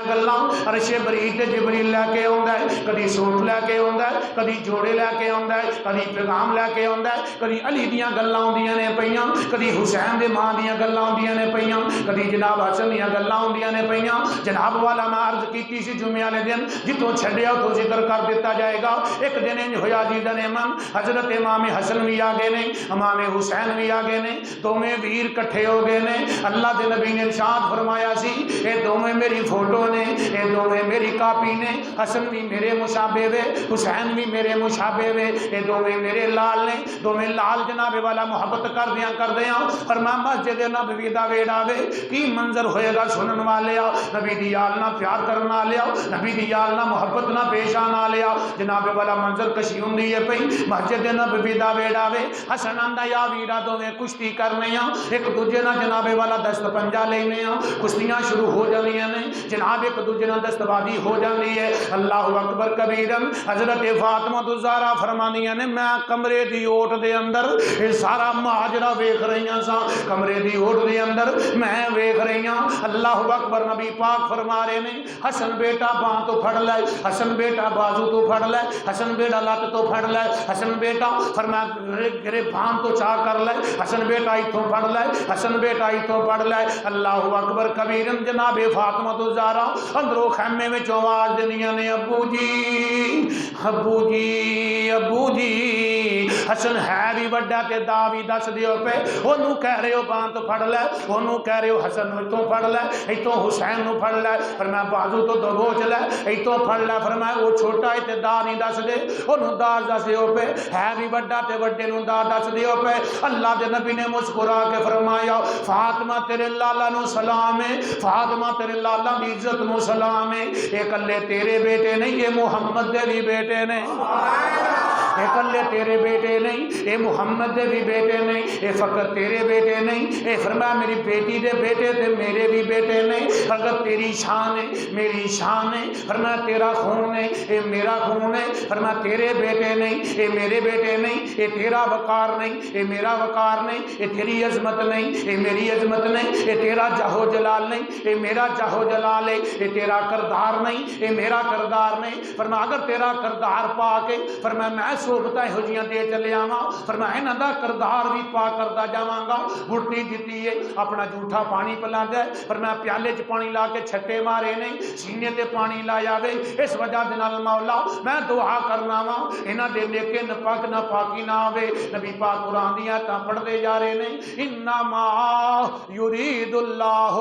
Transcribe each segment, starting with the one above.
گلاں عرش برید جبریل لے کے آندا ہے، کدی سوٹ لے کے آندا ہے، کدی جوڑے لے کے آندا ہے، کدی پیغام لے کے آندا ہے، کدی علی دیاں گلاں ہوندیاں نے پیاں، کدی حسین دے ماں دیاں گلاں ہوندیاں نے پیاں، کدی جناب حسن دیاں گلاں ہوندیاں نے پیاں۔ جناب والا میں عرض کیتی سی جمعے والے دن جتوں چھڈیا تو ذکر کر دیتا جائے گا۔ ایک دن انج ہویا عزیزاں من، حضرت امام حسن بھی آ گئے نے، امام حسین بھی آ گئے نے، دوویں ویر کٹھے ہو گئے نے۔ اللہ دے نبی نے ارشاد فرمایا سی اے دوویں میری فوٹو نے، اے دوویں میری کاپی نے، حسن بھی میرے مشابہ وے، حسین بھی میرے مشابہ وے، اے دوویں میرے لال نے، دوویں لال جناب والا محبت کر دیاں فرمایا مسجد نبوی دا ویڑا وے کی منظر ہوئے گا سنن والیا، نبی دی یال نہ پیار کرنا لیا، نبی دی یال نہ محبت نہ پیش آنا لیا، جناب والا منظر کشی ہوندی ہے پئی مسجد نبوی دا ویڑا وے۔ حسن آندا یا ویرا دوویں کشتی کرنے ہاں، ایک دوجے نال جناب والا دست پنجا لینے ہاں، کشتیاں شروع ہو جاندیاں نے، جناب ایک دوجے نال دست بازی ہو جاندی ہے۔ اللہ اکبر کبیرن حضرت فاطمہ الزہرا فرماندیاں نے میں کمرے دی اوٹ دے اندر یہ سارا ماجرا ویکھ رہیاں سا، کمرے دی اوٹ دے اندر میں ویکھ رہیاں۔ اللہ اکبر نبی پاک فرما رہے نے حسن بیٹا باں تو پھڑ لے، حسن بیٹا بازو تو پھڑ لے، حسن بیٹا لت تو پھڑ لے، حسن بیٹا فرمایا گرے بھان تو چاہ کر لے، حسن بیٹا ایتھوں پھڑ لے، حسن بیٹا ایتھوں پھڑ لے۔ اللہ اکبر کبیرن جناب فاطمہ الزہرا اندروں خیمے میں آواز دینیاں نے ابو جی ابو جی ابو جی، حسن ہے بھی وڈا تے دا بھی دس دیو پہ، انہوں کہہ رہے ہو بان تو پھڑ لے، انہوں کہہ رہے ہو حسن ایتھوں پھڑ لے، ایتھوں حسین نو پھڑ لے، فرمایا بازو تو دبوچ لے، ایتھوں پھڑ لے، فرمایا وہ چھوٹا ہے تے دا نہیں دس دے، انہوں دا دس دیو پہ، ہے بھی وڈا تے وڈے نو دا دس دیو پہ۔ اللہ دے نبی نے مسکرا کے فرمایا فاطمہ تیرے لالا نو سلام ہے، فاطمہ تیرے لالا دی عزت نو سلام ہے، ایک اللہ تیرے بیٹے نہیں یہ محمد دے بھی بیٹے نے، اے کلے تیرے بیٹے نہیں، اے محمد دے بھی بیٹے نہیں، اے فقط تیرے بیٹے نہیں، اے فرمایا میری بیٹی دے بیٹے تے میرے بھی بیٹے نہیں، اگر تیری شان ہے میری شان ہے، فرمایا تیرا خون ہے اے میرا خون ہے، فرمایا تیرے بیٹے نہیں اے میرے بیٹے نہیں، اے تیرا وقار نہیں اے میرا وقار نہیں، اے تیری عظمت نہیں اے میری عظمت نہیں، اے تیرا جاہو جلال نہیں اے میرا جاہو جلال ہے، اے تیرا کردار نہیں اے میرا کردار نہیں، فرمایا اگر تیرا کردار پا کے فرمایا میں صحبتاں ہو جیاں دے چلے آواں، فرمایا انہاں دا کردار بھی پا کردا جاواں گا۔ گھٹی دتی ہے اپنا جھوٹا پانی پلاندا ہے، فرمایا پیالے چ پانی لا کے چھٹے مارے نہیں، سینے تے پانی لایا وے، اس وجہ دے نال مولا میں دعا کرنا وا انہاں دے نیکے نپاک نہ پاکی نہ آوے۔ نبی پاک قرآن دی آیتاں پڑھدے جا رہے نے انما یرید اللہ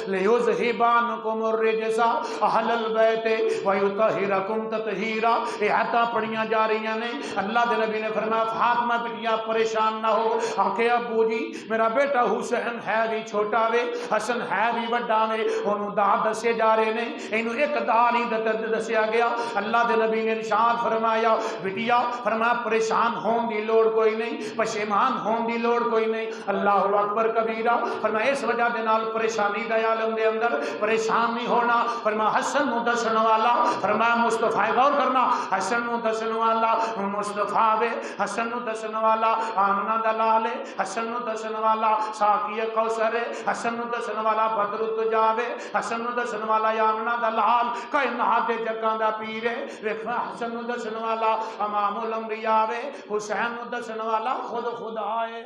لیذھب عنکم الرجس اہل البیت ویطہرکم تطہیرا، یہ آیتاں پڑھیاں جا رہی نے۔ اللہ دے نبی نے فرمایا فاطمہ بیٹیا پریشان نہ ہو، آکھے ابو جی میرا بیٹا حسین ہے بھی چھوٹا وے، حسن ہے بھی وڈا وے، انہوں دا دسے جا رہے نے، انہوں ایک دا نہیں دسیا گیا۔ اللہ دے نبی نے ارشاد فرمایا بیٹیا فرمایا پریشان ہون دی لوڑ کوئی نہیں، پشیمان ہون دی لوڑ کوئی نہیں۔ اللہ اکبر کبیرہ، فرمایا اس وجہ دے نال پریشانی دا عالم دے اندر پریشان نہیں ہونا۔ فرمایا حسن نو دسن والا، فرمایا مصطفی غور کرنا، حسن نو دسن والا مصطفیٰ وے، حسن نو دسن والا آمنہ دلال ہے، حسن نو دسن والا ساقی کوثر ہے، حسن نو دسن والا بدر الدجا وے، حسن نو دسن والا آمنہ دلال کائنات دے جگاں دا پیر ہے، حسن نو دسن والا امام الانبیاء وے، حسین نو دسن والا خود خدا ہے۔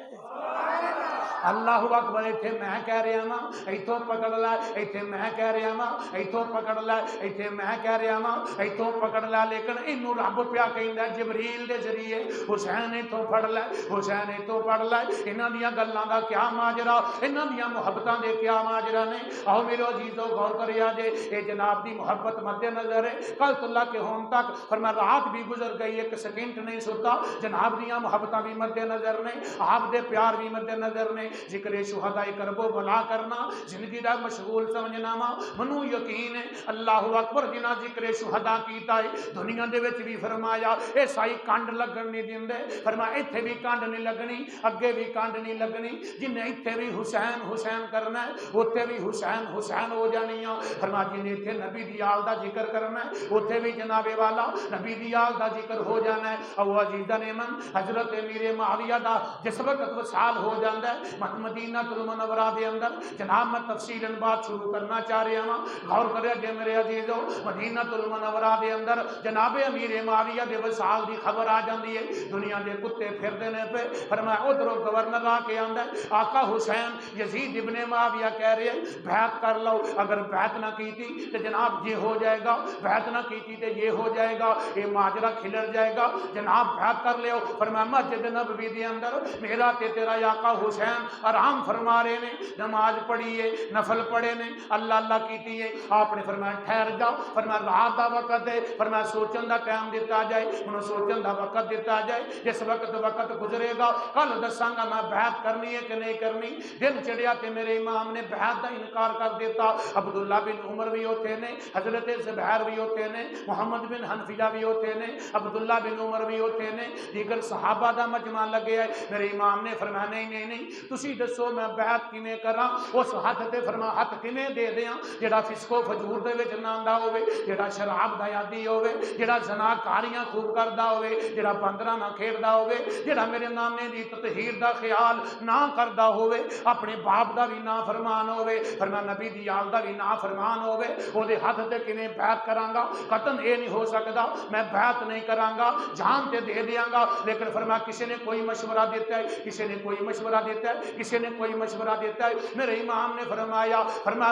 اللہ اکبر، ایتھے میں کہہ رہا ہاں ایتھوں پکڑ لے، ایتھے میں کہہ رہا ہاں ایتھوں پکڑ لے، ایتھے میں کہہ رہا ہاں ایتھوں پکڑ لے، لیکن اینوں رب پیا کہندا جبریل دے ذریعے حسین ایتھوں پڑھ لے، حسین ایتھوں پڑھ لے، انہاں دیاں گلاں دا کیا ماجرا، انہاں دیاں محبتاں دے کیا ماجرا نے۔ آؤ میرے عزیزو غور کریا جے، اے جناب دی محبت مد نظر ہے، کل اللہ کے ہون تک فرمایا رات بھی گزر گئی ایک سیکنڈ نہیں ستا، جناب دیاں محبتاں بھی مد نظر نے، آپ دے پیار بھی مد نظر نے، ذکر شہداء کرب و بلا کرنا زندگی دا مشغول سمجھنا وا، منو یقین ہے اللہ اکبر جنہاں ذکر شہداء کیتا ہے دنیا دے وچ بھی فرمایا اے سائی کنڈ لگن نہیں دیندے، فرمایا ایتھے بھی کنڈ نہیں لگنی اگے بھی کنڈ نہیں لگنی، جن ایتھے بھی حسین حسین کرنا ہے اوتھے بھی حسین حسین ہو جانی ہے، فرمایا جن ایتھے نبی دی آل دا ذکر کرنا ہے اوتھے بھی جناب والا نبی دی آل دا ذکر ہو جانا ہے۔ او عزیزاں من حضرت امیر معاویہ دا جس وقت وصال ہو جاندا ہے مدینہ المنورہ دے اندر جناب میں تفصیلاً بات شروع کرنا چاہ رہا ہوں، غور کرے جے میرے عزیزو۔ مدینہ المنورہ دے اندر جناب امیر معاویہ دے وصال دی خبر آ جاندی ہے، دنیا دے کتے پھر دینے پہ فرمایا ادھروں گورنر آ کے آندا ہے آقا حسین یزید ابن معاویہ کہہ رہے ہیں بیعت کر لو، اگر بیعت نہ کیتی تو جناب یہ ہو جائے گا، بیعت نہ کیتی تو یہ ہو جائے گا، یہ ماجرا کھلر جائے گا، جناب بیعت کر لیو۔ فرمایا مسجد نبوی دے اندر میرا تے تیرا آقا حسین آرام فرما رہے نے، نماز پڑھی ہے، نفل پڑھے نے، اللہ اللہ کیتی ہے۔ آپ نے فرمایا ٹھہر جاؤ، فرمایا رات دا وقت ہے، فرمایا سوچن دا ٹائم دیتا جائے، انہوں سوچن دا وقت دیتا جائے، جس وقت گزرے گا کل دساں گا میں بیعت کرنی ہے کہ نہیں کرنی۔ دن چڑھیا تے میرے امام نے بیعت دا انکار کر دیتا۔ عبداللہ بن عمر بھی ہوتے نے، حضرت زبیر بھی ہوتے نے، محمد بن حنفیہ بھی ہوتے نے، عبداللہ بن عمر بھی ہوتے نے، دیگر صحابہ دا مجمع لگے ہے۔ میرے امام نے فرمایا نہیں تسی دسو میں بیعت کیویں کراں، اس ہاتھ تے فرمایا ہاتھ کیویں دے دیاں جڑا فسق و فجور دے وچ ناندا ہوے، جڑا شراب دا عادی ہوے، جڑا زنا کاریاں خوب کردا ہوے، جڑا باندراں نہ کھیڈدا ہوے، جڑا میرے نانے دی تطہیر دا خیال نہ کردا ہوے، اپنے باپ دا بھی نافرمان ہوے، فرمایا نبی دی آل دا بھی نافرمان ہوے، او دے ہاتھ تے کیویں بیعت کراں گا؟ قطن اے نہیں ہو سکدا میں بیعت نہیں کراں گا، جان تے دے دیاں گا۔ لیکن فرمایا کسی نے کوئی مشورہ دیتا ہے، کسی نے کوئی مشورہ دیتا ہے، کسی نے کوئی مشورہ دیتا ہے۔ میرے امام نے فرمایا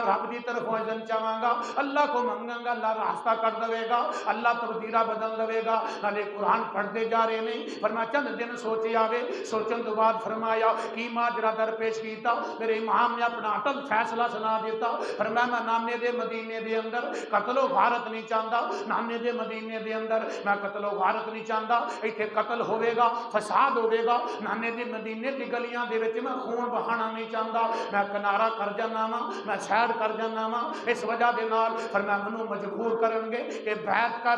رب دی طرفوں اذن چاہاں گا، اللہ کو منگاں گا، اللہ راستہ کر دے گا، اللہ تقدیرہ بدل دے گا۔ نالے قرآن پڑھتے جا رہے نے، فرمایا چند دن سوچے آوے، سوچن تو بعد فرمایا کی ماجرا در پیش کیتا۔ میرے امام نے اپنا اٹل فیصلہ سنا دیتا، فرمایا میں نانے دے مدینے دے اندر قتل و غارت نہیں چاہتا، نانے دے مدینے دے اندر میں قتل و غارت نہیں چاہتا، ایتھے قتل ہوئے گا، فساد ہوئے گا، نانے دے مدینے دی گلیاں دے وچ میں خون بہانا نہیں چاہتا، میں کنارہ کر جانا وا، میں سیڈ کر جانا وا۔ اس وجہ دے نال فرمایا منوں مجبور کرن گے کہ بیعت کر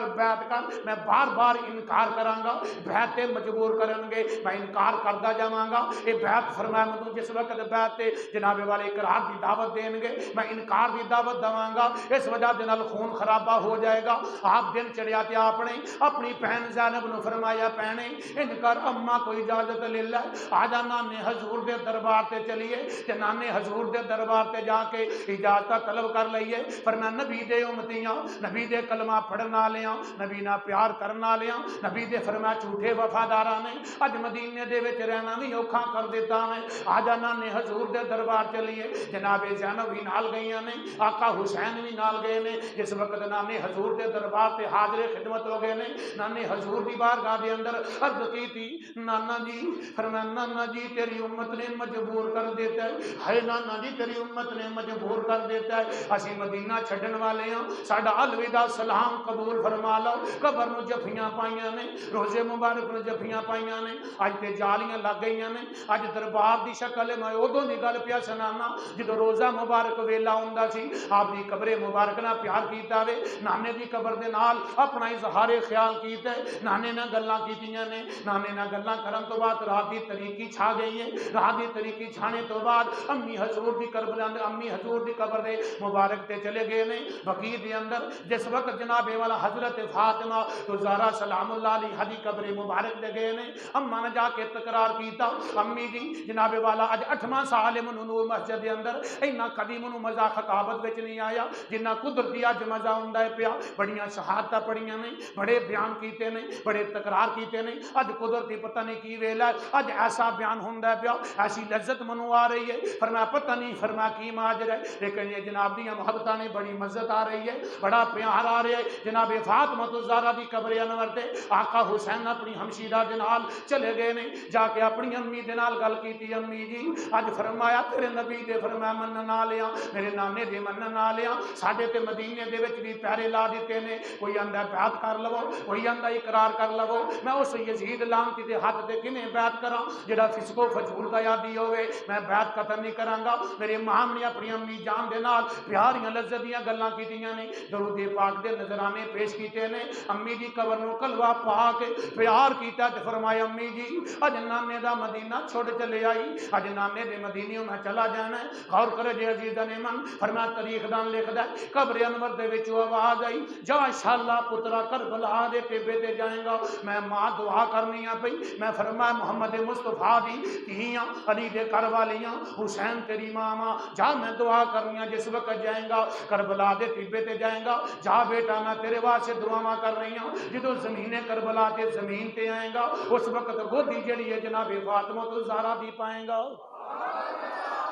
میں بار بار انکار کراں گا، بیعت تے مجبور کرن گے میں انکار کردا جاواں گا۔ اے بیعت فرمایا منوں جس وقت بیعت تے جناب والے اقرار دی دعوت دین گے میں انکار دی دعوت دواں گا، اس وجہ دے نال خون خرابہ ہو جائے گا۔ آپ دن چڑھیا تے آپ نے اپنی بہن زینب نو فرمایا بہنے ان کر اماں کو اجازت لے لے، آجا نانے حضور دے دربار تے چلیے تے نانے حضور دے دربار تے جا کے اجازت طلب کر لئیے۔ فرمایا نبی دے امتیاں، نبی دے کلمہ پڑھن والیاں، نبی نہ پیار کرن والیاں، نبی دے فرمایا جھوٹے وفاداراں نے اج مدینے دے وچ رہنا بھی اوکھا کر دیتا ہے، آجا نانے حضور دے دربار چلیے۔ جناب زینب بھی نال گئیاں نے، آقا حسین بھی نال گئے نے۔ جس وقت نانے حضور دے دربار تے حاضر خدمت ہو گئے نے، نانے حضور دی بارگاہ دے اندر عرض کی تھی نانا جی، فرمایا نانا جی تیری امت نے مجبور کر دیتا ہے، ہائے نانا جی تیری امت نے مجبور کر دیتا ہے، اسی مدینہ چھڈن والے ہاں، ساڈا الوداع سلام قبول فرما لو۔ قبر نو جفیاں پائیاں نے، روزے مبارک نو جفیاں پائیاں نے، اج تے جالیاں لگ گئیاں نے، اج دربار دی شکل میں ادوں دی گل پیا سنانا جدو روزہ مبارک ویلا ہوندا سی، آپ دی قبر مبارک نال پیار کیتا وے، نانے دی قبر دے نال اپنا اظہار خیال کیتا ہے، نانے نال گلاں کیتیاں نے، نانے نال گلاں کرن تو بعد رات دی تاریکی چھا گئی ہے، رات دی تاریکی چھانے تو بعد امی حضور دی قبر دے اندر امی حضور دی قبر دے مبارک تے چلے گئے نے بقیع دے اندر۔ جس وقت جناب والا حضرت فاطمہ تو زہرا سلام اللہ علیہ دی قبر مبارک دے گئے نے، اماں نے جا کے تقرار کیتا امی جی جناب والا اج 8واں سال ہے منوں نور مسجد دے اندر اینا کدی منوں مزہ خطابت وچ نہیں آیا جنہ قدرتی اج مزہ ہوندا ہے پیا، بڑیاں شہادتاں پڑھیاں نے، بڑے بیان کیتے نے، بڑے تقرار کیتے نے، اج قدرتی پتہ نہیں کی ویلا ہے، اج ایسا بیان ہوندا ہے پیا، ایسی لذت منوں آ رہی ہے، فرمایا پتہ نہیں فرمایا کی ماجرا ہے، لیکن یہ جناب دیاں محبتاں نے بڑی مزت آ رہی ہے، بڑا پیار آ رہا ہے۔ جناب فاطمہ الزہرا دی قبر انور تے آقا حسین اپنی ہمشیرہ دے نال چلے گئے نے، جا کے اپنی امی دے نال گل کیتی امی جی اج فرمایا تیرے نبی دے فرمایا منن والیاں، میرے نانے دے منن والیاں، ساڈے تے مدینے دے وچ بھی پیارے لا دیتے نے، کوئی آندا بیعت کر لو، کوئی آندا اقرار کر لو، میں اس یزید لعنتی دے ہاتھ تے کیویں بیعت کراں جڑا فسق و فجور دا یادی ہوے، میں بیعت قطع نہیں کراں گا۔ میرے امام نے اپنی امی جان دے نال پیاریاں لذت دیاں گلاں کیتیاں نے، درود پاک دے نظرانے پیش کیتے نے، امی دی قبر نو کلوہ پا کے پیار کیتا تے فرمایا امی جی اج نانے دا مدینہ چھوڑ چلے آئی، اج نانے دے مدینیوں میں چلا جانا ہے۔ غور کرے جے عزیزاں من، فرمایا تاریخ دان لکھدا ہے قبر انور دے وچوں آواز آئی جا انشاءاللہ پترا کربلا دے ٹیبے تے جائیں گا۔ میں ماں دعا کرنی آ پئی، میں فرمایا محمد مصطفیٰ دی دھیاں علی دے گھر والیاں حسین تیری ماما جا میں دعا کرنیاں جس وقت جائیں گا کربلا دے ٹبے تے جائیں گا جا بیٹا میں تیرے واسطے دعاواں کر رہی ہوں جدو زمین کربلا تے زمین تے آئیں گا اس وقت گودی جڑی ہے جناب فاطمہ تو زہرا دی پائیں گا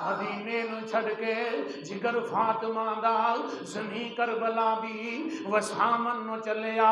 مدینے نو چھڑ کے جگر فاطمہ دا زمین کربلا دی وسامن نو چلیا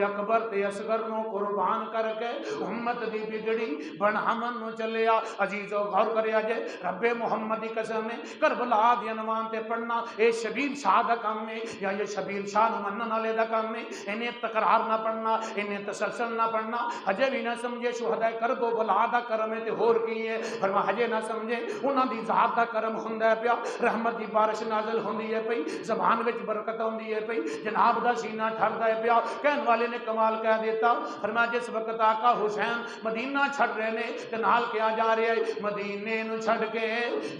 اکبر تے اصغر نو قربان کر کے امت دی بگڑی بنامن نو چلیا عزیزو غور کریا جے رب محمد دی قسم ہے کربلا دی عنوان تے پڑھنا اے شبیر شاہ دا کام ہے یا یہ شبیر شاہ نو منن والے دا کام ہے انہیں تکرار نہ پڑھنا انہیں تسلسل نہ پڑھنا ہجے بھی نہ سمجھے شہداء کربلا دا کرم ہے تے ہور کی ہے فرما ہجے نہ سمجھے انہاں دی ذات دا کرم ہوندا ہے پیا رحمت دی بارش نازل ہوندی ہے پئی زبان وچ برکت ہوندی ہے پئی جناب دا سینہ ٹھردا ہے پیا کہن والے نے کمال کہہ دیتا فرمایا جس وقت آقا حسین مدینہ چھڑ رہے نے تے نال کیا جا رہا ہے مدینے نو چھڑ کے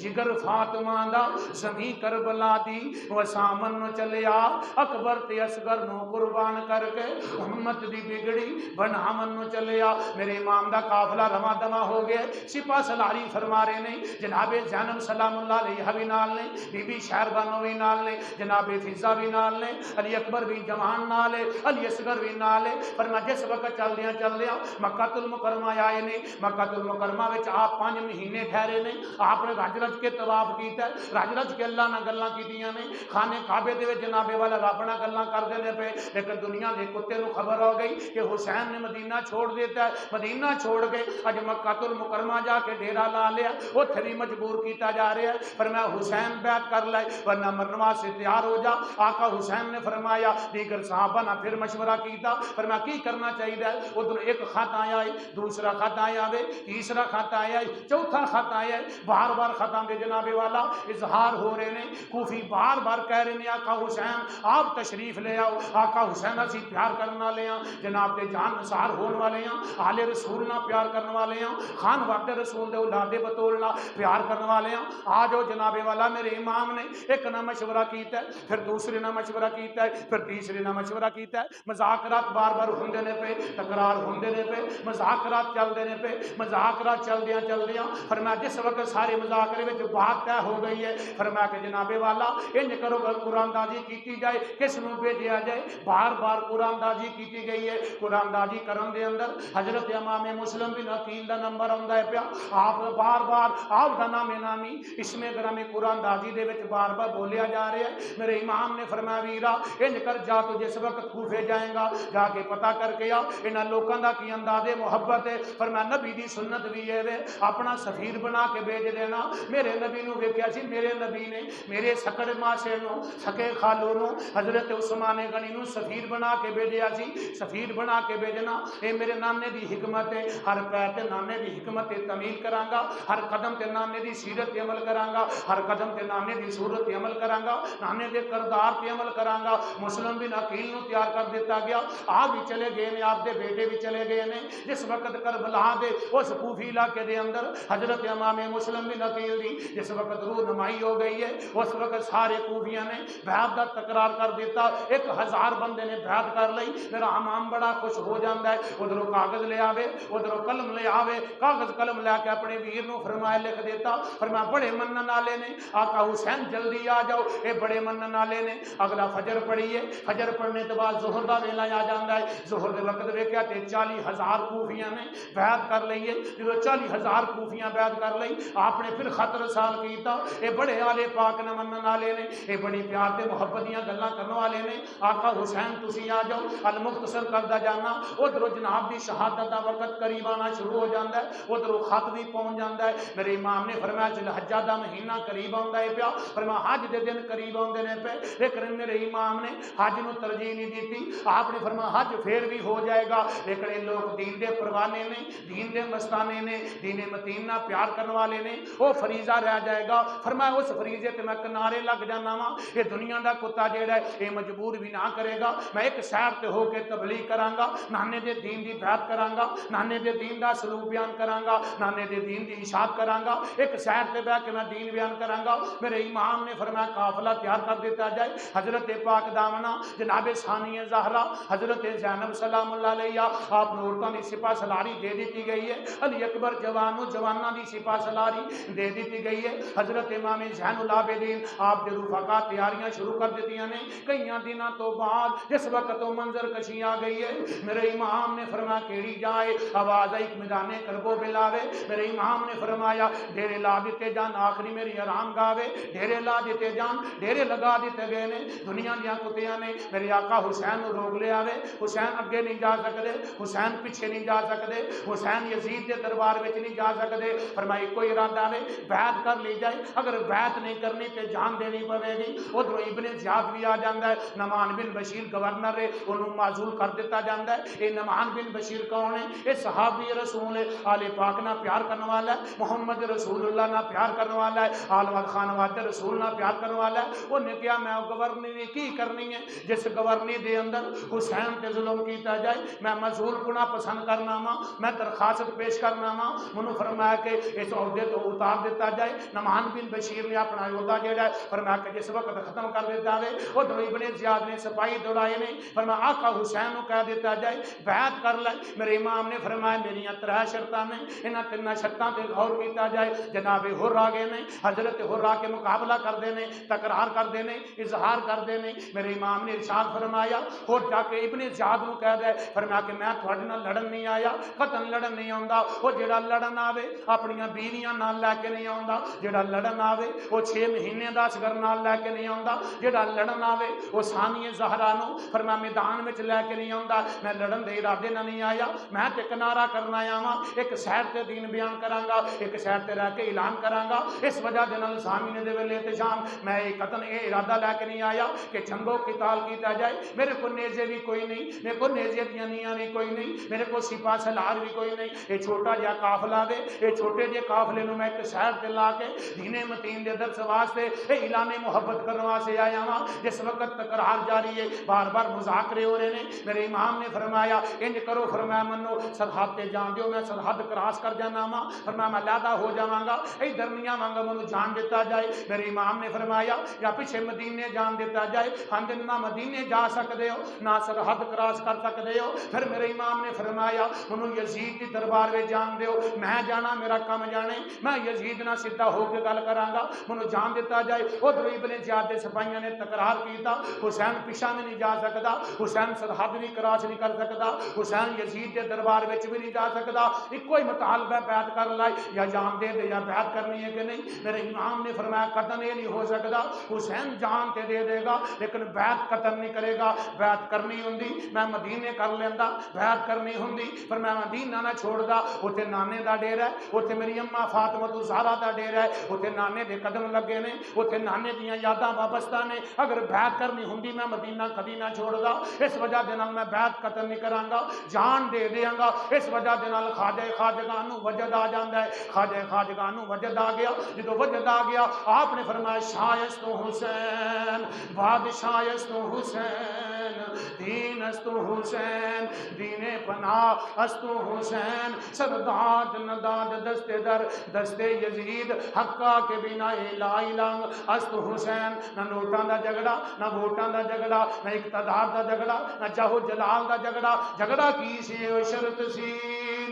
جگر فاطمہ دا زمین کربلا دی وسامن نو چلیا اکبر تے اصغر نو قربان کر کے امت دی بگڑی بنامن نو چلیا میرے امام دا قافلہ رواں دواں ہو گیا سپاہ سالاری فرما رہے نے جناب زینب سلام اللہ علیہ بھی نال نے بی بی شہر بانو بھی نال نے جناب فضا بھی نال نے علی اکبر بھی جوان نال ہے علی اصغر بھی نال ہے فرما جس وقت چل دیا مکہ المکرمہ آئے نے مکہ المکرمہ وچ آپ 5 مہینے ٹھہرے نے آپ نے رج رج کے طواف کیتا ہے رج رج کے اللہ نہ گلاں کیتیاں نے خانے کعبے دے وچ جناب والا رب نہ گلاں کردے نے پے لیکن دنیا دے کتے نو خبر ہو گئی کہ حسین نے مدینہ چھوڑ دیتا ہے مدینہ چھوڑ کے اج مکہ المکرمہ جا کے ڈیرا لا لیا اوتھے بھی مجبور کیتا جا رہا ہے فرمایا حسین بیعت کر لے ورنہ مرنے سے تیار ہو جا آقا حسین نے فرمایا دیگر صحابہ نے پھر مشورہ کیتا فرمایا کی کرنا چاہیے ادھر ایک خط آیا ہے دوسرا خط آیا ہے تیسرا خط آیا ہے چوتھا خط آیا ہے بار بار خطاں دے جناب والا اظہار ہو رہے ہیں کوفی بار بار کہہ رہے ہیں آقا حسین آپ تشریف لے آؤ آقا حسین اسی پیار کرنے والے ہیں جناب دے جان نثار ہونے والے ہیں آل رسول نہ پیار کرنے والے ہیں خان وقت رسول دے اولاد بطول نہ پیار کرنے والے ہیں آ جاؤ جناب والا میرے امام نے ایک نہ مشورہ کیتا ہے پھر دوسرے نہ مشورہ کیتا ہے پھر تیسرے نہ مشورہ کیتا ہے مذاکرات بار بار ہوندے نے پہ تکرار ہوندے نے پہ مذاکرات چل دے نے پہ مذاکرات چل دیاں فرمایا جس وقت سارے مذاکرے وچ بات طے ہو گئی ہے فرمایا کہ جناب والا انج کرو گا قرآن دازی کیتی جائے کس نو بھیجیا جائے بار بار قرآن دازی کیتی گئی ہے قرآن دازی کرن دے اندر حضرت امام مسلم بن عقیل دا نمبر آندا ہے پیا آپ بار بار آپ دا نام نامی اسم گرامی قرآن دازی دے وچ بار بار بولیا جا رہا ہے میرے امام نے فرمایا ویرا انج کر جا تو جس وقت کوفے جائیں گا جا کے پتہ کر کے آ انہاں لوکاں دا کی انداز محبت ہے فرمایا نبی دی سنت بھی ہے وے اپنا سفیر بنا کے بھیج دینا میرے نبی نو ویکھیا سی میرے نبی نے میرے سکڑ ماسے نو سکے خالو نو حضرت عثمان غنی نو سفیر بنا کے بھیجیا سی سفیر بنا کے بھیجنا اے میرے نانے دی حکمت ہے ہر پیر تے نانے دی حکمت تعمیل کراں گا ہر قدم تے نانے دی سیرت تے عمل کراں گا ہر قدم تے نانے دی صورت تے عمل کراں گا نانے دے کردار تے عمل کراں گا مسلم بن عقیل نو تیار کر دیتا گیا آپ بھی چلے گئے نے آپ دے بیٹے بھی چلے گئے نے جس وقت کربلا دے اس کوفی علاقے دے اندر حضرت امام مسلم بن عقیل دی جس وقت رونمائی ہو گئی ہے اس وقت سارے کوفیاں نے بیعت دا تکرار کر دیتا 1000 بندے نے بیعت کر لئی میرا امام بڑا خوش ہو جاندا ہے ادھروں کاغذ لے آوے ادھروں قلم لے آوے کاغذ قلم لے کے اپنے ویر نو فرمایا لکھ دیتا فرمایا بڑے منن والے نے آقا حسین جلدی آ جاؤ اے بڑے منن والے نے اگلا فجر پڑھی ہے فجر پڑھنے کے بعد ظہر دا ویلا آ جاندا ہے ظہر دے وقت ویکھیا تے 40000 کوفیاں نے بیعت کر لئی ہے جدوں 40000 کوفیاں بیعت کر لئی آپ نے پھر خط رسال کیتا اے بڑے والے پاک نہ منن والے نے اے بڑی پیار تے محبت دیاں گلاں کرن والے نے آقا حسین تسی آ جاؤ المختصر کردا جانا ادھر جناب دی شہادت دا وقت قریب آنا شروع ہو جاندا ہے ادھر خط بھی پہنچ جاندا ہے میرے امام نے فرمایا ذی الحجہ دا مہینہ قریب آندا ہے پیا فرمایا حج دے دن قریب آندے نے پے لیکن میرے امام نے حج نو ترجیح نہیں دیتی آپ نے فرمایا حج پھر بھی ہو جائے گا لیکن یہ لوگ دین دے پروانے نے دین دے مستانے نے دین متین نہ پیار کرنے والے نے وہ فریضہ رہ جائے گا فرمایا اس فریضے تے میں کنارے لگ جانا وا یہ دنیا دا کتا جیڑا ہے یہ مجبور بھی نہ کرے گا میں ایک سیر تے ہو کے تبلیغ کراں گا نانے دے دین دی بیعت کراں گا نانے دے دین دا سلوک بیان کراں گا نانے دے دین دی اشاعت کراں گا ایک سیر تے بہ کے میں دین بیان کراں گا. میرے امام نے فرمایا قافلہ تیار کر دیتا جائے. حضرت پاک دامنہ جناب ثانی زہرا حضرت زینب سلام اللہ علیہ آپ عورتوں کی سپاہ سلاری دے دیتی گئی ہے. علی اکبر جوانوں کی سپاہ سلاری دے دیتی گئی ہے. حضرت امام زین العابدین آپ دے رفقا تیاریاں شروع کر دیتی نے. کئی دنوں تو بعد جس وقت وہ منظر کشی آ گئی ہے میرے امام نے فرمایا کیڑی جائے آواز آئی میدان کربو بلاوے. میرے امام نے فرمایا ڈیرے لا دیتے جان آخری میری آرام گاوے. ڈیرے لا دیتے جان ڈیرے لگا دیتے گئے نے. دنیا دیا کتیاں نے میرے آقا حسین نو روک لیا وے. حسین اگے نہیں جا سکتے, حسین پیچھے نہیں جا سکتے, حسین یزید کے دربار میں نہیں جا سکتے. فرمایا کوئی ارادہ ہے بیعت کر لی جائے. اگر بیعت نہیں کرنی تو جان دینی پوے گی. ادھر ابن زیاد بھی آ جاتا ہے. نعمان بن بشیر گورنر ہے انہوں معزول کر دیتا جاتا ہے. یہ نعمان بن بشیر کون ہے؟ یہ صحابی رسول ہے. آل پاک نہ پیار کرنے والا ہے, محمد رسول اللہ نہ پیار کرنے والا ہے, آل خانواد رسول نہ پیار کرنے والا ہے. انہیں کیا میں گورنری کی کرنی ہے جس گورنی دے اندر حسین تے ظلم کیتا جائے. میں معزول کنا پسند کرنا وا, میں درخواست پیش کرنا وا. انہوں فرمایا کہ اس عہدے تو اتار دیتا جائے. نعمان بن بشیر نے اپنا عہدہ جڑا ہے فرمایا کہ جس وقت ختم کر دیتا ہے. وہ دو ابن زیاد نے سپاہی دوڑائے نے. فرمایا آقا حسین کو کہہ دیتا جائے بیعت کر لے. میرے امام نے فرمایا میری 3 شرطاں نے, انہاں 3 شرطاں تے غور کیتا جائے. جناب حر آ گئے نے, حضرت حر آ کے مقابلہ کر دینے, تکرار کر دینے, اظہار کر دینے. میرے امام نے ارشاد فرمایا اور جا کے ابن زیاد نو کہہ دے فرمایا کہ میں تھوڑے نال لڑن نہیں آیا, قتل لڑن نہیں آوندا. وہ جڑا لڑن آوے اپنی بیویاں نال لے کے نہیں آوندا. جڑا لڑن آوے وہ 6 مہینے دا اصغر نال لے کے نہیں آوندا. جڑا لڑن آوے وہ ثانی زہرا نو فرمایا میدان وچ لے کے نہیں آوندا. میں لڑن دے ارادے نال نہیں آیا, میں تے کنارہ کرنا آیا ہاں. ایک سائر تے دین بیان کراں گا, ایک سائر تے رہ کے اعلان کراں گا. اس وجہ دے نال سامنے دے ویلے تے شام میں ایک قتل اے ارادہ لے کے نہیں آیا کہ جنگو قتال کیتا جائے. میرے کو نیزے بھی کوئی نہیں, میرے کو نیزے دیاں نیاں بھی کوئی نہیں, میرے کو سپاہ سالار بھی کوئی نہیں. یہ چھوٹا جہا قافلہ دے, یہ چھوٹے جہے قافلے نو میں ایک سائر تے لا کے دین متین دے درس واسطے اعلان محبت کرنے واسطے آیا ہاں. جس وقت تکرار جاری ہے, بار بار مذاکرے ہو رہے ہیں. میرے امام نے فرمایا انج کرو, فرمایا منو سرحد تے جان دیو, میں سرحد کراس کر جانا وا. فرمایا میں علیحدہ ہو جاواں گا, ادھر نہیں آواں گا, منو جان دیتا جائے. میرے امام نے فرمایا یا پیچھے مدینے جان دیتا جائے. ہم نہ مدینے جا سکتے ہو نہ سرحد کراس کر سکتے ہو. پھر میرے امام نے فرمایا منو یزید دی دربار میں جان دیو, میں جانا میرا کم جانے, میں یزید نہ سیدھا ہو کے گل کراں گا, منو جان دیتا جائے. ادھر ابن زیاد دے سپاہیاں نے تکرار کیتا حسین پیچھا میں نہیں جا سکتا, حسین سرحد بھی کراس نہیں کر سکتا, حسین یزید کے دربار میں بھی نہیں جا سکتا. ایک کوئی مطالبہ بیعت کر لائے یا جان دے دے یا بیعت کرنی ہے کہ نہیں. میرے امام نے فرمایا قتل یہ نہیں ہو سکتا, حسین جان تے دے دے گا لیکن بیعت قتل نہیں کرے گا. بیعت کرنی ہوندی میں مدینے کر لیندا, بیعت کرنی ہوندی پر میں مدینہ نہ چھوڑ دا. اوتھے نانے دا ڈیرا ہے, اوتھے میری اماں فاطمہ الزہرا دا ڈیرا ہے, اوتھے نانے دے قدم لگے نے, اوتھے نانے دیاں یاداں وابستہ نے. اگر بیعت کرنی ہوندی میں مدینہ کبھی نہ چھوڑ دا. اس وجہ دے نال میں بیعت قتل نہیں کراں گا, جان دے دیاں گا. اس وجہ دے نال خواجہ خواجگاں نو وجد آ جاندا ہے. خواجہ خواجگاں نو وجد آ گیا. جدو وجد آ گیا آپ نے فرمایا شایست حسین, بادشاہ است حسین, دین است حسین, دین پناہ است حسین, سرداد نداد دست در دست یزید, حقا کے بنا لا الہ است حسین. نہ نوٹاں دا جھگڑا, نہ ووٹاں دا جھگڑا, نہ اقتدار دا جھگڑا, نہ جاہو جلال دا جھگڑا. جھگڑا کی سی او شرط سی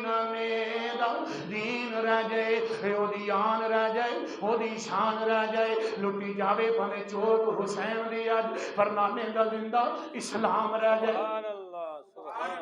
نانے دا دین رہ جائے, او دی آن رہ جائے, او دی شان رہ جائے. لٹی جاوے پنے چوک حسین دی اج, پر نانے دا زندہ اسلام رہ جائے.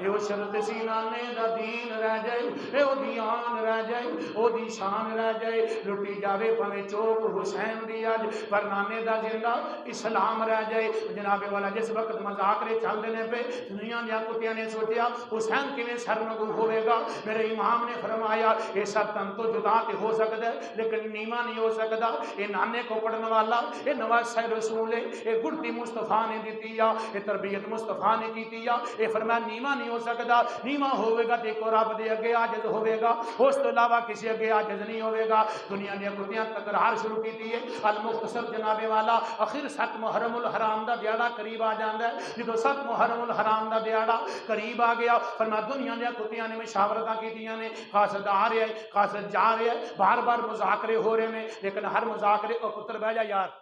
او شرط سی نانے دا دین رہ جائے, او دی آن رہ جائے, او دی شان رہ جائے. لٹی جاوے پنے چوک حسین دی اج, پر نانے دا زندہ اسلام رہ جائے. جناب والا جس وقت مذاکرے چل دینے پہ دنیا دیا کتیاں نے سوچیا حسین کیویں سرنگو ہوئے گا. میرے امام نے فرمایا یہ سب تن تو جدا تے ہو سکتا ہے لیکن نیما نہیں ہو سکتا. یہ نانے کو پڑھنے والا, یہ نواز رسول ہے, یہ گڑتی مصطفیٰ نے دیتی یا یہ تربیت مصطفیٰ نے کی. یہ فرمایا نیما نیواں نہیں ہو سکتا. نیواں ہوے گا تے ایک رب دے اگے عاجز ہوے گا, اس تو علاوہ کسی اگے عاجز نہیں ہوے گا. دنیا نے کتیاں تکرار شروع کی ہے. المختصر جناب والا اخر 7 محرم الحرام دا دیہڑا قریب آ جاندا ہے. جدوں 7 محرم الحرام دا دیہڑا قریب آ گیا, فرمایا دنیا نے کتیاں نے مشاورتاں کیتیاں نے, قاصد آ رہا ہے, قاصد جا رہا ہے, بار بار مذاکرے ہو رہے ہیں, لیکن ہر مذاکرے کو پتر بہ جا یار,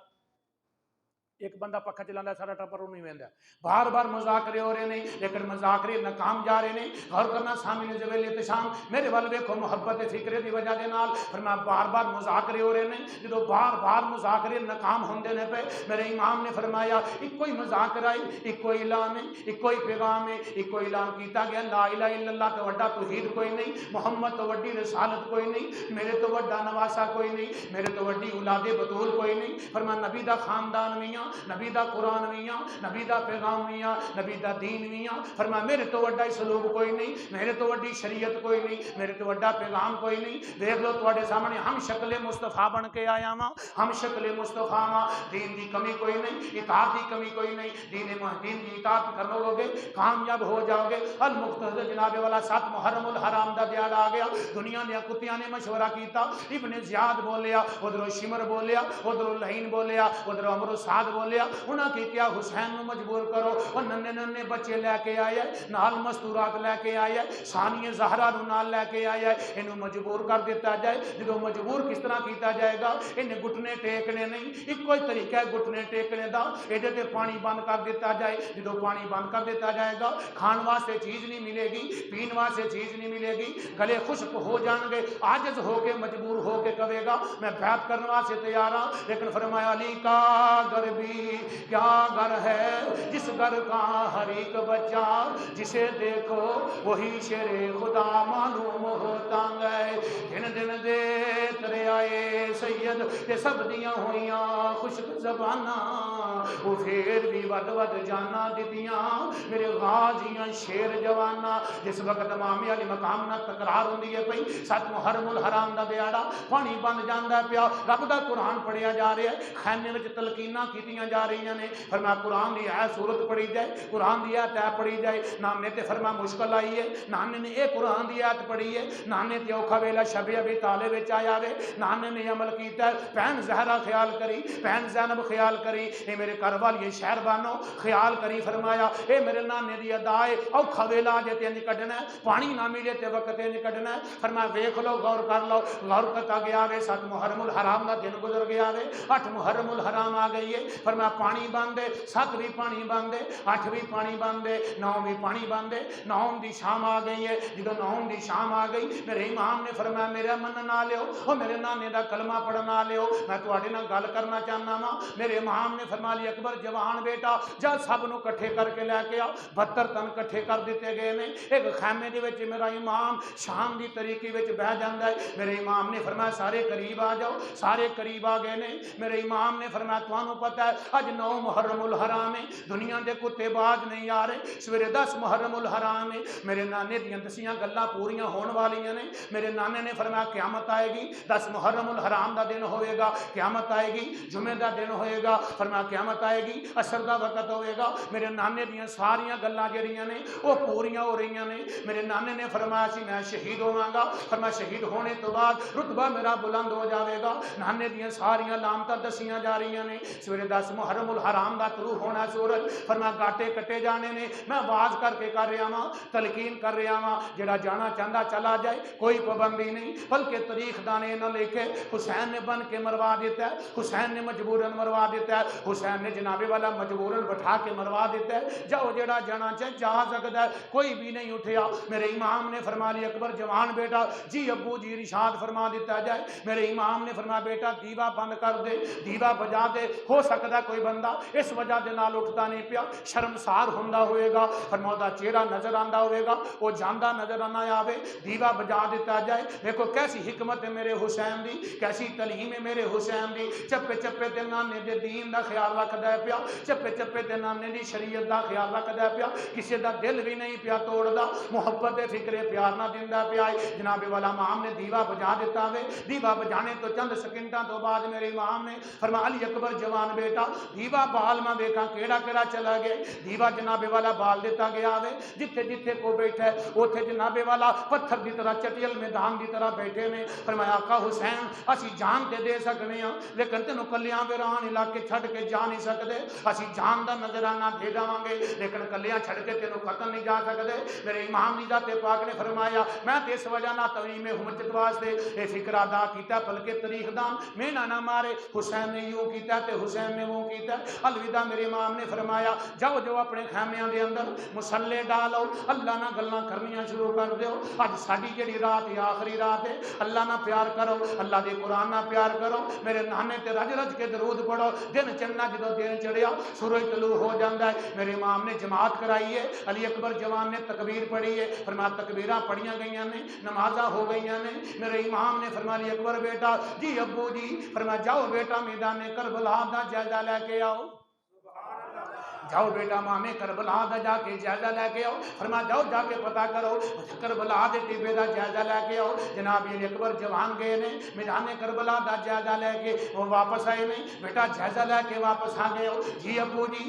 ایک بندہ پکھا چلانا سارا ٹبر نہیں ویندا. بار بار مذاکرے ہو رہے ہیں لیکن مذاکرے ناکام جا رہے ہیں. غور کرنا سامنے ذویل احتشام میرے ول ویکھو محبت فکرے دی وجہ دے نال فرمایا بار بار مذاکرے ہو رہے ہیں. جدوں بار بار مذاکرے ناکام ہوندے نے پے, میرے امام نے فرمایا ایک ہی مذاکرہ ہے, ایک ہی اعلان ہے, ایک ہی پیغام ہے. ایک ہی اعلان کیتا گیا لا الہ الا اللہ تو وڈا توحید کوئی نہیں, محمد تو وڈی رسالت کوئی نہیں, میرے تو وڈا نواسا کوئی نہیں, میرے تو وڈی اولاد بطول کوئی نہیں. فرمایا نبی دا خاندان میاں, نبی دا قرآن میاں, نبی دا پیغام میاں, نبی دا دین میاں. فرمایا میرے تو وڈا سلوک کوئی نہیں, میرے تو وڈی شریعت کوئی نہیں, میرے تو وڈا پیغام کوئی نہیں. دیکھ لو تواڈے سامنے ہم شکل مصطفیٰ بن کے آیا ہاں, ہم شکل مصطفیٰ ہاں. دین دی کمی کوئی نہیں, اطاعت دی کمی کوئی نہیں. دین دی اطاعت کرو گے کامیاب ہو جاؤ گے. المختصر جناب والا 7 محرم الحرام دا دیہڑا آ گیا. دنیا دے کتیاں نے مشورہ کیتا. ابن زیاد بولیا, ادھر شمر بولیا, ادھر لعین بولیا, ادھر عمرو سعد بولیا. انہاں کی کیا حسین نو مجبور کرو. وہ ننے ننے بچے لے کے آئے, نال مستورات لے کے آئے, ثانیہ زہرا نو نال لے کے آئے. انہوں مجبور کر دیتا جائے. جدو مجبور کس طرح کیتا جائے گا, انہیں گھٹنے ٹیکنے نہیں, ایک کوئی طریقہ ہے گھٹنے ٹیکنے دا. ایڈے تے پانی بند کر دیتا جائے. جدو پانی بند کر دیتا جائے گا کھان واسطے چیز نہیں ملے گی, پین واسطے چیز نہیں ملے گی, گلے خشک ہو جان گے. عاجز ہو کے مجبور ہو کے کہے گا میں بیعت کرنے واسطے تیار ہوں. لیکن فرمایا علی کا گھر بھی کیا گھر ہے, جس گھر کا ہر ایک بچہ جسے دیکھو وہی شیر خدا معلوم ہوتا ہے. دن دے ترے آئے سید تے سب دیاں ہویاں خشک زباناں, وہ پھر بھی ود ود جانا دیتیاں میرے غازیاں شیر جوانا. جس وقت امام علی مقام نہ تکرار ہوندی ہے پئی, 7 محرم الحرام دا دیہڑا پانی بند جاندا پیا. رب دا قرآن پڑھیا جا رہا ہے, خیمے وچ تلقیناں کیتیاں جا رہی نے. فرمایا قرآن دی ہے سورت پڑھی جائے, قرآن دی آیت پڑھی جائے. نانے تے فرمایا مشکل آئی ہے, نانے نے ایک قرآن دی آیت پڑھی ہے, نانے تے اوکھا ویلا شب ابی طالب وچ آیا وے, نانے نے عمل کیتا ہے. بہن زہرا خیال کری, بہن زینب خیال کری, اے میرے گھر والی شہر بانو خیال کری. فرمایا اے میرے نانے دی ادا ہے, اوکھا ویلا جے تے انج کڈنا ہے, پانی نہ ملے تے وقت انج کڈنا ہے. فرمایا ویکھ لو, غور کر لو. غور کرتا گیا وے, 7 محرم الحرام دا دن گزر گیا وے, 8 محرم الحرام آ گئی ہے. فرمایا پانی بند ہے, 7 بھی پانی بند ہے, 8 بھی پانی بند ہے, 9 بھی پانی بند ہے. 9 دی شام آ گئی ہے. جدو 9 دی شام آ گئی, میرے امام نے فرمایا میرا من نہ لیو, او میرے نانے دا کلمہ پڑھنا لیو, میں تواڈے نال گل کرنا چاہنا وا. میرے امام نے فرمایا علی اکبر جوان بیٹا جا سب نو کٹھے کر کے لے کے آ. 72 تن کٹھے کر دیتے گئے نے. ایک خیمے دے وچ میرا امام شام دی طریقے وچ بہ جاندا ہے. میرے امام نے فرمایا سارے قریب آ جاؤ. سارے قریب آ گئے نے. میرے امام نے فرمایا تانوں پتہ ہے اج 9 محرم الحرام ہے, دنیا دے کتے باز نہیں آ رہے. سویرے 10 محرم الحرام ہے. میرے نانے دیاں دسیاں گلاں پوریاں ہون والیاں نے. میرے نانے نے فرمایا قیامت آئے گی, 10 محرم الحرام دا دن ہوئے گا, قیامت آئے گی, جمعے دا دن ہوئے گا. فرمایا قیامت آئے گی, عصر دا وقت ہوئے گا. میرے نانے دیاں ساریاں گلاں جڑیاں نے وہ پوریاں ہو رہی نے. میرے نانے نے فرمایا سی میں شہید ہوواں گا. فرمایا شہید ہونے تو بعد رتبہ میرا بلند ہو جاوے گا. نانے دیاں ساریاں لامتاں دسیاں جا رہی نے. سویرے 10 محرم الحرام دا طلوع ہونا سورج. فرمایا گاٹے کٹے جانے نے. میں آواز کر کے کر رہا ہاں, تلقین کر رہا ہاں, جڑا جانا چاہتا چلا جائے, کوئی پابندی نہیں. بلکہ تاریخ دانے نہ لکھے حسین نے بن کے مروا دیتا ہے, حسین نے مجبوراً مروا دیتا ہے, حسین نے جناب والا مجبوراً بٹھا کے مروا دیتا ہے. جاؤ جڑا جانا چاہے جا سکتا ہے. کوئی بھی نہیں اٹھیا. میرے امام نے فرما لیا اکبر جوان بیٹا جی ابو جی ارشاد فرما دیتا جائے. میرے امام نے فرمایا بیٹا دیوا بند کر دے, دیوا بجا دے. ہو سکتا ہے کوئی بندہ اس وجہ دے نال اٹھتا نہیں پیا, شرمسار ہوندا ہوئے گا, فرمایا دا چہرہ نظر آندا ہوئے گا, وہ جاندا نظر نہ آوے. دیوا بجا دیتا جائے. دیکھو کیسی حکمت ہے میرے حسین دی, کیسی تعلیم ہے میرے حسین دی. چپے چپے تے نانے دے دین دا خیال رکھدا پیا چپے چپے تے نانے دی شریعت دا خیال رکھدا پیا کسے دا دل بھی نہیں پیا توڑدا محبت دے فکرے پیار نہ دیندا پیا جناب والا امام نے دیوا بجا دیتا وے دیوا بجانے تو چند سیکنڈاں تو بعد میرے امام نے فرمایا علی اکبر جوان بیٹا دیوا بال میں دیکھا کیڑا کیڑا چلا گیا دیوا جناب والا بال دیتا گیا وے جتھے جتھے کو بیٹھا ہے اوتھے جناب والا پتھر دی طرح چٹیل میدان دی طرح بیٹھے نے فرمایا آقا حسین اسی جان تے دے سکنے ہاں لیکن تینوں کلیاں ویران علاقے چھڈ کے جا نہیں سکدے اسی جان دا نظرانہ دے جاواں گے لیکن کلیاں چھڈ کے تینوں قتل نہیں جا سکدے میرے امام دی ذات پاک نے فرمایا میں تے اس وجہ نہ تعلیم حجت واسطے اے فکر ادا کیتا بلکہ تاریخ دان میں نہ مارے حسین نے یوں کیتا تے حسین نے وہ کیتا الوداع میرے امام نے فرمایا جاؤ جو اپنے خیمیاں دے اندر مصلے ڈالو اللہ نہ گلاں کرنیاں شروع کر دیو اج ساڈی جڑی رات ہے آخری رات ہے اللہ نہ پیار کرو اللہ دے قرآن نہ پیار کرو میرے نانے تے رج رج کے درود پڑھو دن چننا جدوں دن چڑھیا سورج طلوع ہو جاندا ہے میرے امام نے جماعت کرائی ہے علی اکبر جوان نے تکبیر پڑھی ہے فرمایا تکبیراں پڑھیاں گئیاں نے نمازاں ہو گئیاں نے میرے امام نے فرمایا علی اکبر بیٹا جی ابو جی فرمایا جاؤ بیٹا میدان کربلا دا جائزہ لے کے آؤ جاؤ بیٹا مامے کربلا دا جا کے جائزہ لے کے آؤ فرمایا جاؤ جا کے پتہ کرو کربلا دے ٹیبے دا جائزہ لے کے آؤ جناب علی اکبر جوان گئے نے میدان کربلا دا جائزہ لے کے وہ واپس آئے نے بیٹا جائزہ لے کے واپس آ گئے ہو جی ابو جی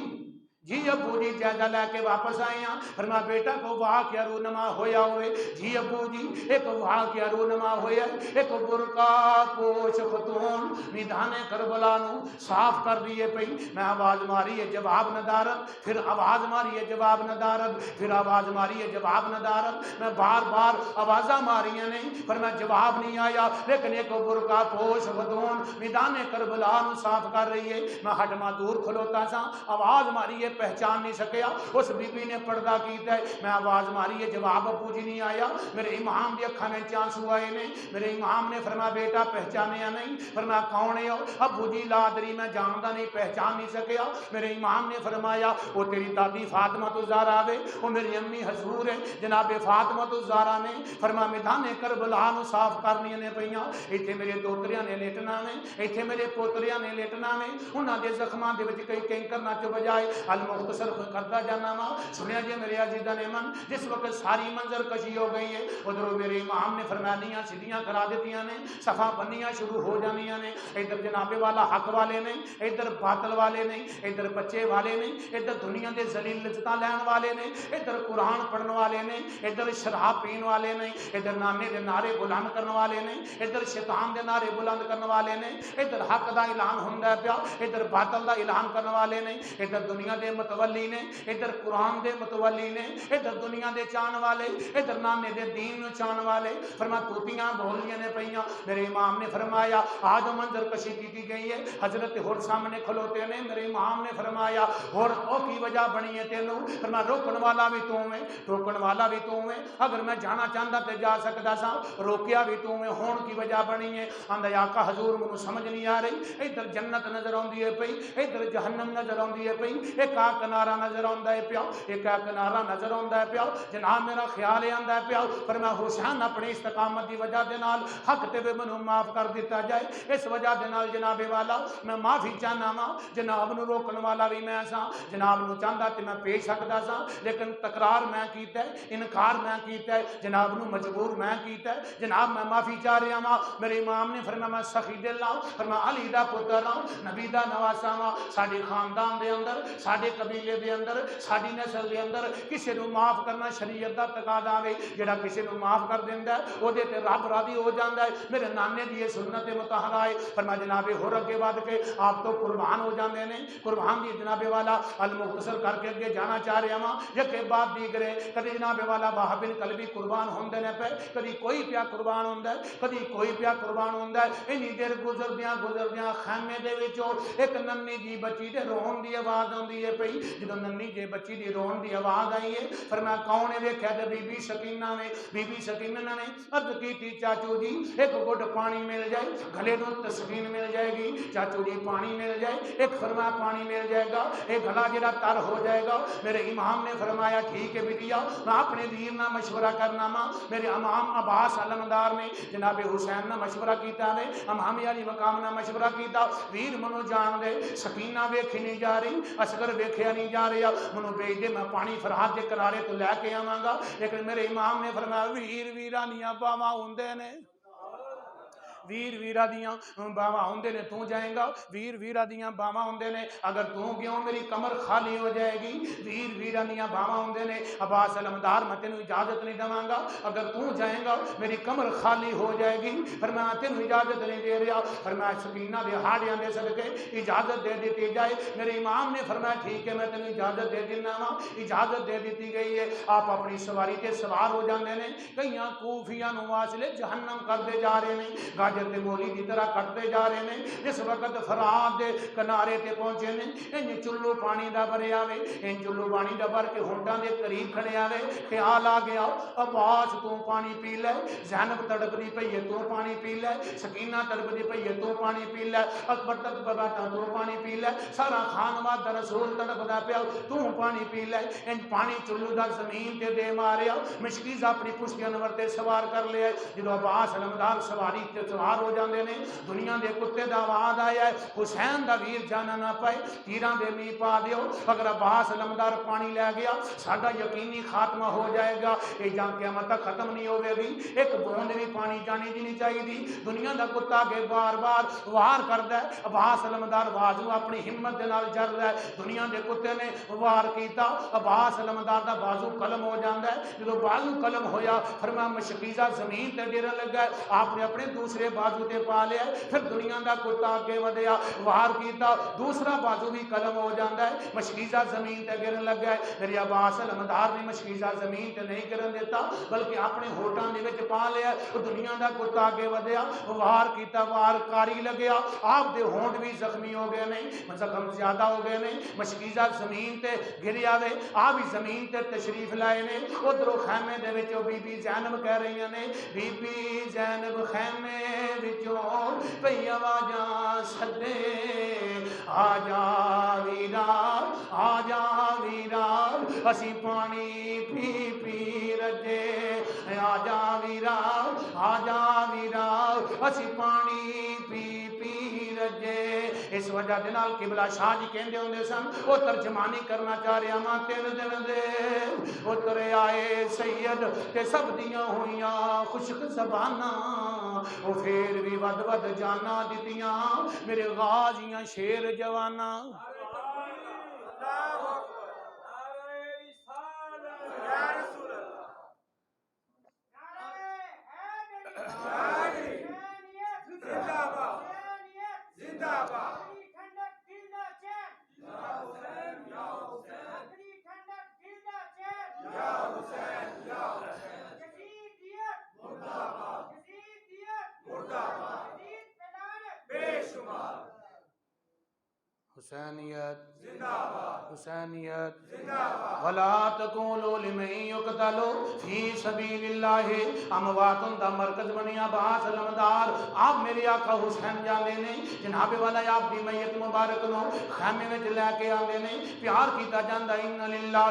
ابو جی جائزہ لے کے واپس آئے ہیں فرمایا بیٹا کو واقعہ رونما ہویا ہوئے جی ابو جی ایک واقعہ رونما ہویا ایک برقع پوش خاتون میدان کربلا نو صاف کر دیے پئی میں آواز ماری ہے جواب ندارت پھر آواز ماری ہے جواب ندارت پھر آواز ماری ہے جواب ندارت میں بار بار آوازاں ماریاں نہیں فرمایا جواب نہیں آیا لیکن ایک برقع پوش خاتون میدان کربلا نو صاف کر رہی ہے میں ہٹما دور کھلوتا سا آواز ماری ہے پہچان نہیں سکیا اس بی بی نے پردہ کیتا ہے میں آواز ماری ہے جواب ابو جی نہیں آیا میرے امام دی اکھاں وچ آنسو آئے نے میرے امام نے فرمایا بیٹا پہچانیا نہیں فرمایا کون ہے ابو جی لادری میں جاندا نہیں پہچان نہیں سکیا میرے امام نے فرمایا وہ تیری دادی فاطمہ الزہرا ہے وہ میری امی حضور ہے جناب فاطمہ الزہرا نے فرمایا میدان کربلا نو صاف کرنی نے پیاں ایتھے میرے دوتریاں نے لیٹنا نے ایتھے میرے پوتریاں نے لیٹنا نے انہاں دے زخماں دے وچ کئی کینکر نہ چ بجائے مختصر کرتا جانا وا سنیا جی میرے عزیزاں نے من جس وقت ساری منظر کشی ہو گئی ہے ادھر میرے امام نے فرمایا نیاں سیدھیاں کرا دیتیاں نے صفا بنیاں شروع ہو جانیاں نے ادھر جناب والا حق والے نہیں ادھر باطل والے نہیں ادھر بچے والے نہیں ادھر دنیا دے ذلیل لذتاں لین والے نہیں ادھر قرآن پڑھن والے نہیں ادھر شراب پین والے نہیں ادھر نانے دے نعرے بلند کرن والے نہیں ادھر شیطان دے نعرے بلند کرن والے نہیں ادھر حق دا اعلان ہوندا پیا ادھر باطل دا اعلان کرن والے نہیں ادھر دنیا دے متولی نے ادھر قرآن دے متولی نے ادھر دنیا دے چان والے ادھر نانے دے دین چان والے فرمایا توتیاں بولیاں نے پئیاں میرے امام نے فرمایا آج منظر کشی کی گئی ہے حضرت ہور سامنے کھلوتے نے میرے امام نے فرمایا ہور او کی وجہ بنی ہے تینوں فرمایا روکن والا بھی تو ہے ٹوکن والا بھی تو ہے اگر میں جانا چاہتا تے جا سکتا سا روکیا بھی تو ہے ہون کی وجہ بنی ہے آندا آقا حضور مجھے سمجھ نہیں آ رہی ادھر جنت نظر آندی ہے پئی ادھر جہنم نظر آندی ہے پئی ایک کنارہ نظر آندا ہے پیا ایک کنارہ نظر آندا ہے پیا جناب میرا خیال ہے آندا ہے پیا فرمایا حسین اپنی استقامت دی وجہ دے نال حق تے بھی منوں معاف کر دیتا جائے اس وجہ دے نال جناب والا میں معافی چاہنا وا جناب نو روکن والا بھی میں سا جناب نو چاہندا تے میں پیش سکدا سا لیکن تکرار میں کیتا ہے انکار میں کیتا ہے جناب نو مجبور میں کیتا ہے جناب میں معافی چاہ رہا ہاں میرے امام نے فرمایا میں سخی دل ہاں فرمایا علی دا پتر ہاں نبی دا نواسا ہاں ساڈے خاندان دے اندر ساڈے قبیلے دے اندر ساڈی نسل دے اندر کسے نو معاف کرنا شریعت دا تقاضا ہے جڑا کسے نو معاف کر دیندا ہے او دے تے رب راضی ہو جاندا ہے میرے نانے دی سنت مطہرہ ہے فرمایا جناب ہور اگے ود کے آپ تو قربان ہو جاندے نے قربان دی جناب والا المختصر کر کے اگے جانا چاہ رہا ہاں یکے بعد دیگرے کدی جناب والا واہ بن قلبی قربان ہوندے نے پے کدی کوئی پیا قربان ہوندا ہے کدی کوئی پیا قربان ہوندا ہے اینی دیر گزردیاں خیمے دے وچوں ایک ننھی جی بچی دے رون دی آواز آندی ہے پئی جدوں ننی جے بچی دی رون دی آواز آئی ہے فرمایا کون ہے ویکھیا تے بی بی سکینہ نے بی بی سکینہ نے عرض کی چاچو جی ایک گھٹ پانی مل جائے گلے نوں تسکین مل جائے گی چاچو جی پانی مل جائے ایک فرمایا پانی مل جائے گا ایک گلا جڑا تر ہو جائے گا میرے امام نے فرمایا ٹھیک ہے بیٹیا میں اپنے ویر نال مشورہ کرنا وا میرے امام عباس علمدار نے جناب حسین نال مشورہ کیتا ہے امام علی مقام نال مشورہ کیتا ویر منو جان دے سکینہ ویکھی نہیں جا رہی اصغر ویکھیا نہیں جا رہا منو بھیج دے میں پانی فرات دے کنارے تو لے کے آواں گا لیکن میرے امام نے فرمایا ویر ویراں دیاں باواں ہوندے نے ویر ویرا دیاں باواں ہوندے نے تو جائیں گا ویر ویرا دیاں باواں ہوندے نے اگر تو گیوں میری کمر خالی ہو جائے گی ویر ویرا دیاں باواں ہوندے نے عباس علمدار میں تینوں اجازت نہیں دواں گا اگر تو جائیں گا میری کمر خالی ہو جائے گی فرمایا تینوں اجازت نہیں دے رہا فرمایا سکینہ دے ہاڑیاں دے صدقے اجازت دے دیتی جائے میرے امام نے فرمایا ٹھیک ہے میں تینوں اجازت دے دینا وا اجازت دے دیتی گئی ہے آپ اپنی سواری تے سوار ہو جاندے نے کئیاں کوفیاں نوں واصلے جہنم کردے جا رہے نے گاجر تے مولی دی طرح کٹتے جا رہے ہیں جس وقت فرات دے کنارے تے پہنچے نے انج چلو پانی دا بھریا وے انج چلو پانی دا بھر کے ہونٹاں دے قریب کھڑے آوے خیال آ گیا عباس تو پانی پی لے زینب تڑپدی پئی ہے تو پانی پی لے سکینہ تڑپدی پئی ہے تو پانی پی لے اکبر تک بابا تو پانی پی لے سارا خانواد دا رسول تڑپدا پیا تو پانی پی لے انج پانی چلو دا زمین تے دے ماریا مشکیز اپنی پشتی انور تے سوار کر لیا جدو عباس علمدار سواری تے سوار ہو جاندے نے دنیا دے کتے دا آواز آیا ہے حسین دا ویر جانا نہ پائے تیراں دے می پا دیو اگر عباس علمدار پانی لے گیا ساڈا یقینی خاتمہ ہو جائے گا یہ جنگ قیامت تک ختم نہیں ہوے گی ایک بوند بھی پانی جانی دی نہیں چاہیے دی دنیا دا کتا کے بار بار وار کردا ہے عباس علمدار بازو اپنی ہمت دے نال جر رہا ہے دنیا دے کتے نے وار کیتا عباس علمدار دا بازو قلم ہو جاندا ہے جدوں بازو قلم ہویا فرمایا مشکیزہ زمین تے گرن لگا آپ نے اپنے دوسرے بازو تے پا لیا پھر دنیا دا کتا اگے ودیا وار کیتا دوسرا بازو بھی قلم ہو جاندا ہے مشکیزہ زمین تے گرن لگا ہے میرے عباس علمدار نے مشکیزہ زمین تے نہیں گرن دیتا بلکہ اپنے ہوٹاں دے وچ پا لیا دنیا دا کتا اگے ودیا وار کیتا وار کاری لگیا آپ دے ہونٹ بھی زخمی ہو گئے نہیں زخم زیادہ ہو گئے نہیں مشکیزہ زمین تے گر آوے آپ بھی زمین تے تشریف لائے نے ادھروں خیمے دے وچوں بی بی زینب کہہ رہی نے بی بی زینب خیمے پئی آوازاں سدے آجا ویرا اسی پانی پی پی رجے آجا ویرا اسی پانی پی پی رجے اس وجہ دے نال قبلہ شاہ جی کہندے ہوندے سن وہ ترجمانی کرنا چاہ رہا ماں تین دن دے اترے آئے سید تے سب دیاں ہویاں خشک زباناں وہ پھر بھی ود ود جانا دیتیاں میرے غازیاں شیر جوانا حسینیت حسینیت ولا تقولوا لمن يقتل في سبيل الله اموات دا مرکز بنیا عباس علمدار آپ میرے آقا حسین جاندے نے جناب والا آپ دی میت مبارک نو خیمے وچ لے کے آندے نے پیار کیتا جاندا ان للہ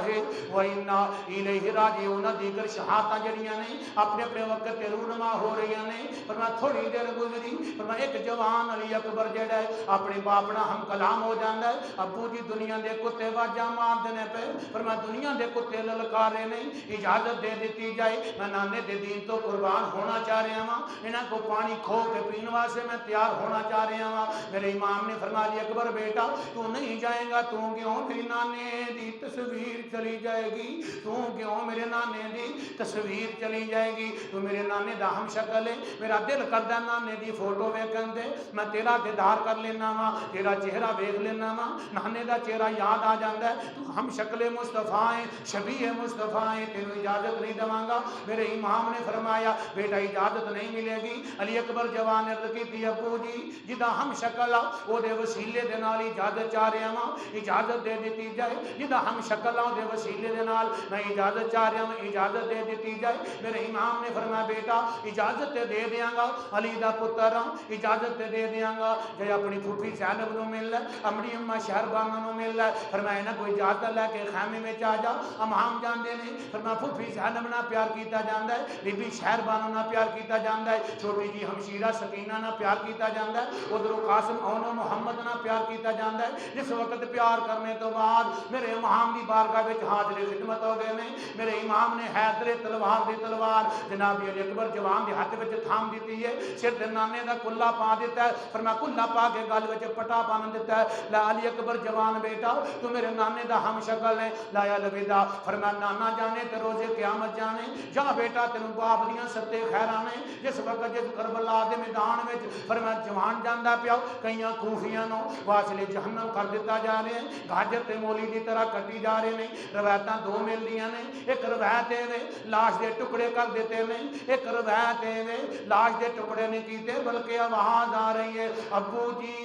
و انا الیہ راجعون دیگر شہادتاں جڑیاں نے اپنے اپنے وقت تے رونما ہو رہی نے فرمایا تھوڑی دیر گزری فرمایا ایک جوان علی اکبر جڑا ہے اپنے باپ نال ہم کلام ہو جاندا ہے ابو جی دنیا دے کتے واجاں مار دینے پہ فرمایا دنیا دے کتے للکارے نہیں اجازت دے دیتی جائے میں نانے دے دین تو قربان ہونا چاہ رہا ہاں انہاں کو پانی کھو کے پین واسطے میں تیار ہونا چاہ رہا ہاں میرے امام نے فرمایا علی اکبر بیٹا تو نہیں جائے گا تو کیوں میری نانے دی تصویر چلی جائے گی تو کیوں میرے نانے دی تصویر چلی جائے گی تو میرے نانے دا ہم شکل ہے میرا دل کردہ نانے دی فوٹو ویکھن دے میں تیرا دیدار کر لینا وا تیرا چہرہ ویکھ لینا دینا وا نانے دا چہرہ یاد آ جاندا ہے تو ہم شکل مصطفیٰ ہیں شبیہ مصطفیٰ ہیں تینوں اجازت نہیں دواں گا میرے امام نے فرمایا بیٹا اجازت نہیں ملے گی علی اکبر جوان نے عرض کی ابو جی جدا ہم شکل آ او دے وسیلے دے نال اجازت چاہ رہا ہاں اجازت دے دیتی جائے جدا ہم شکل آ دے وسیلے دے نال میں اجازت چاہ رہا ہوں اجازت دے دیتی جائے میرے امام نے فرمایا بیٹا اجازت دے دیاں گا علی دا پتر ہاں اجازت دے دیاں گا جے اپنی پھوپھی زینب نو مل لے امڑی اما شہربانو نو مل لے فرمایا نہ کوئی اجازت لے کے خیمے میں آ جا امام جاندے نے فرمایا پھوپھی زینب نہ پیار کیتا جاندا ہے بی بی شہربانو نہ پیار کیتا جاندا ہے چھوٹی جی ہمشیرہ سکینہ نہ پیار کیتا جاندا ہے ادھر قاسم اون محمد نہ پیار کیتا جاندا ہے جس وقت پیار کرنے تو بعد میرے امام دی بارگاہ وچ حاضر خدمت ہو گئے نے میرے امام نے حیدر تلوار دی تلوار جناب علی اکبر جوان دے ہاتھ وچ تھام دیتی ہے سر تے نانے دا کلا پا دیتا ہے فرمایا کلا پا کے گل وچ پٹا پان دیتا ہے لا علی اکبر جوان بیٹا تو میرے نانے دا ہم شکل ہے لایا الوداع فرمایا نانا جانے تے روزے قیامت جانے جا بیٹا تینوں باپ دیاں ستے خیرانے جس وقت جس کربلا دے میدان وچ فرمایا جوان جاندا پیا کئیاں کوفیاں نو واصل جہنم کر دیتا جا رہے ہیں گاجر تے مولی دی طرح کٹی جا رہے ہیں روایتاں دو ملدیاں نے ایک روایت ہے لاش دے ٹکڑے کر دیتے ہیں ایک روایت ہے لاش دے ٹکڑے نہیں کیتے بلکہ آواز آ رہی ہے ابو جی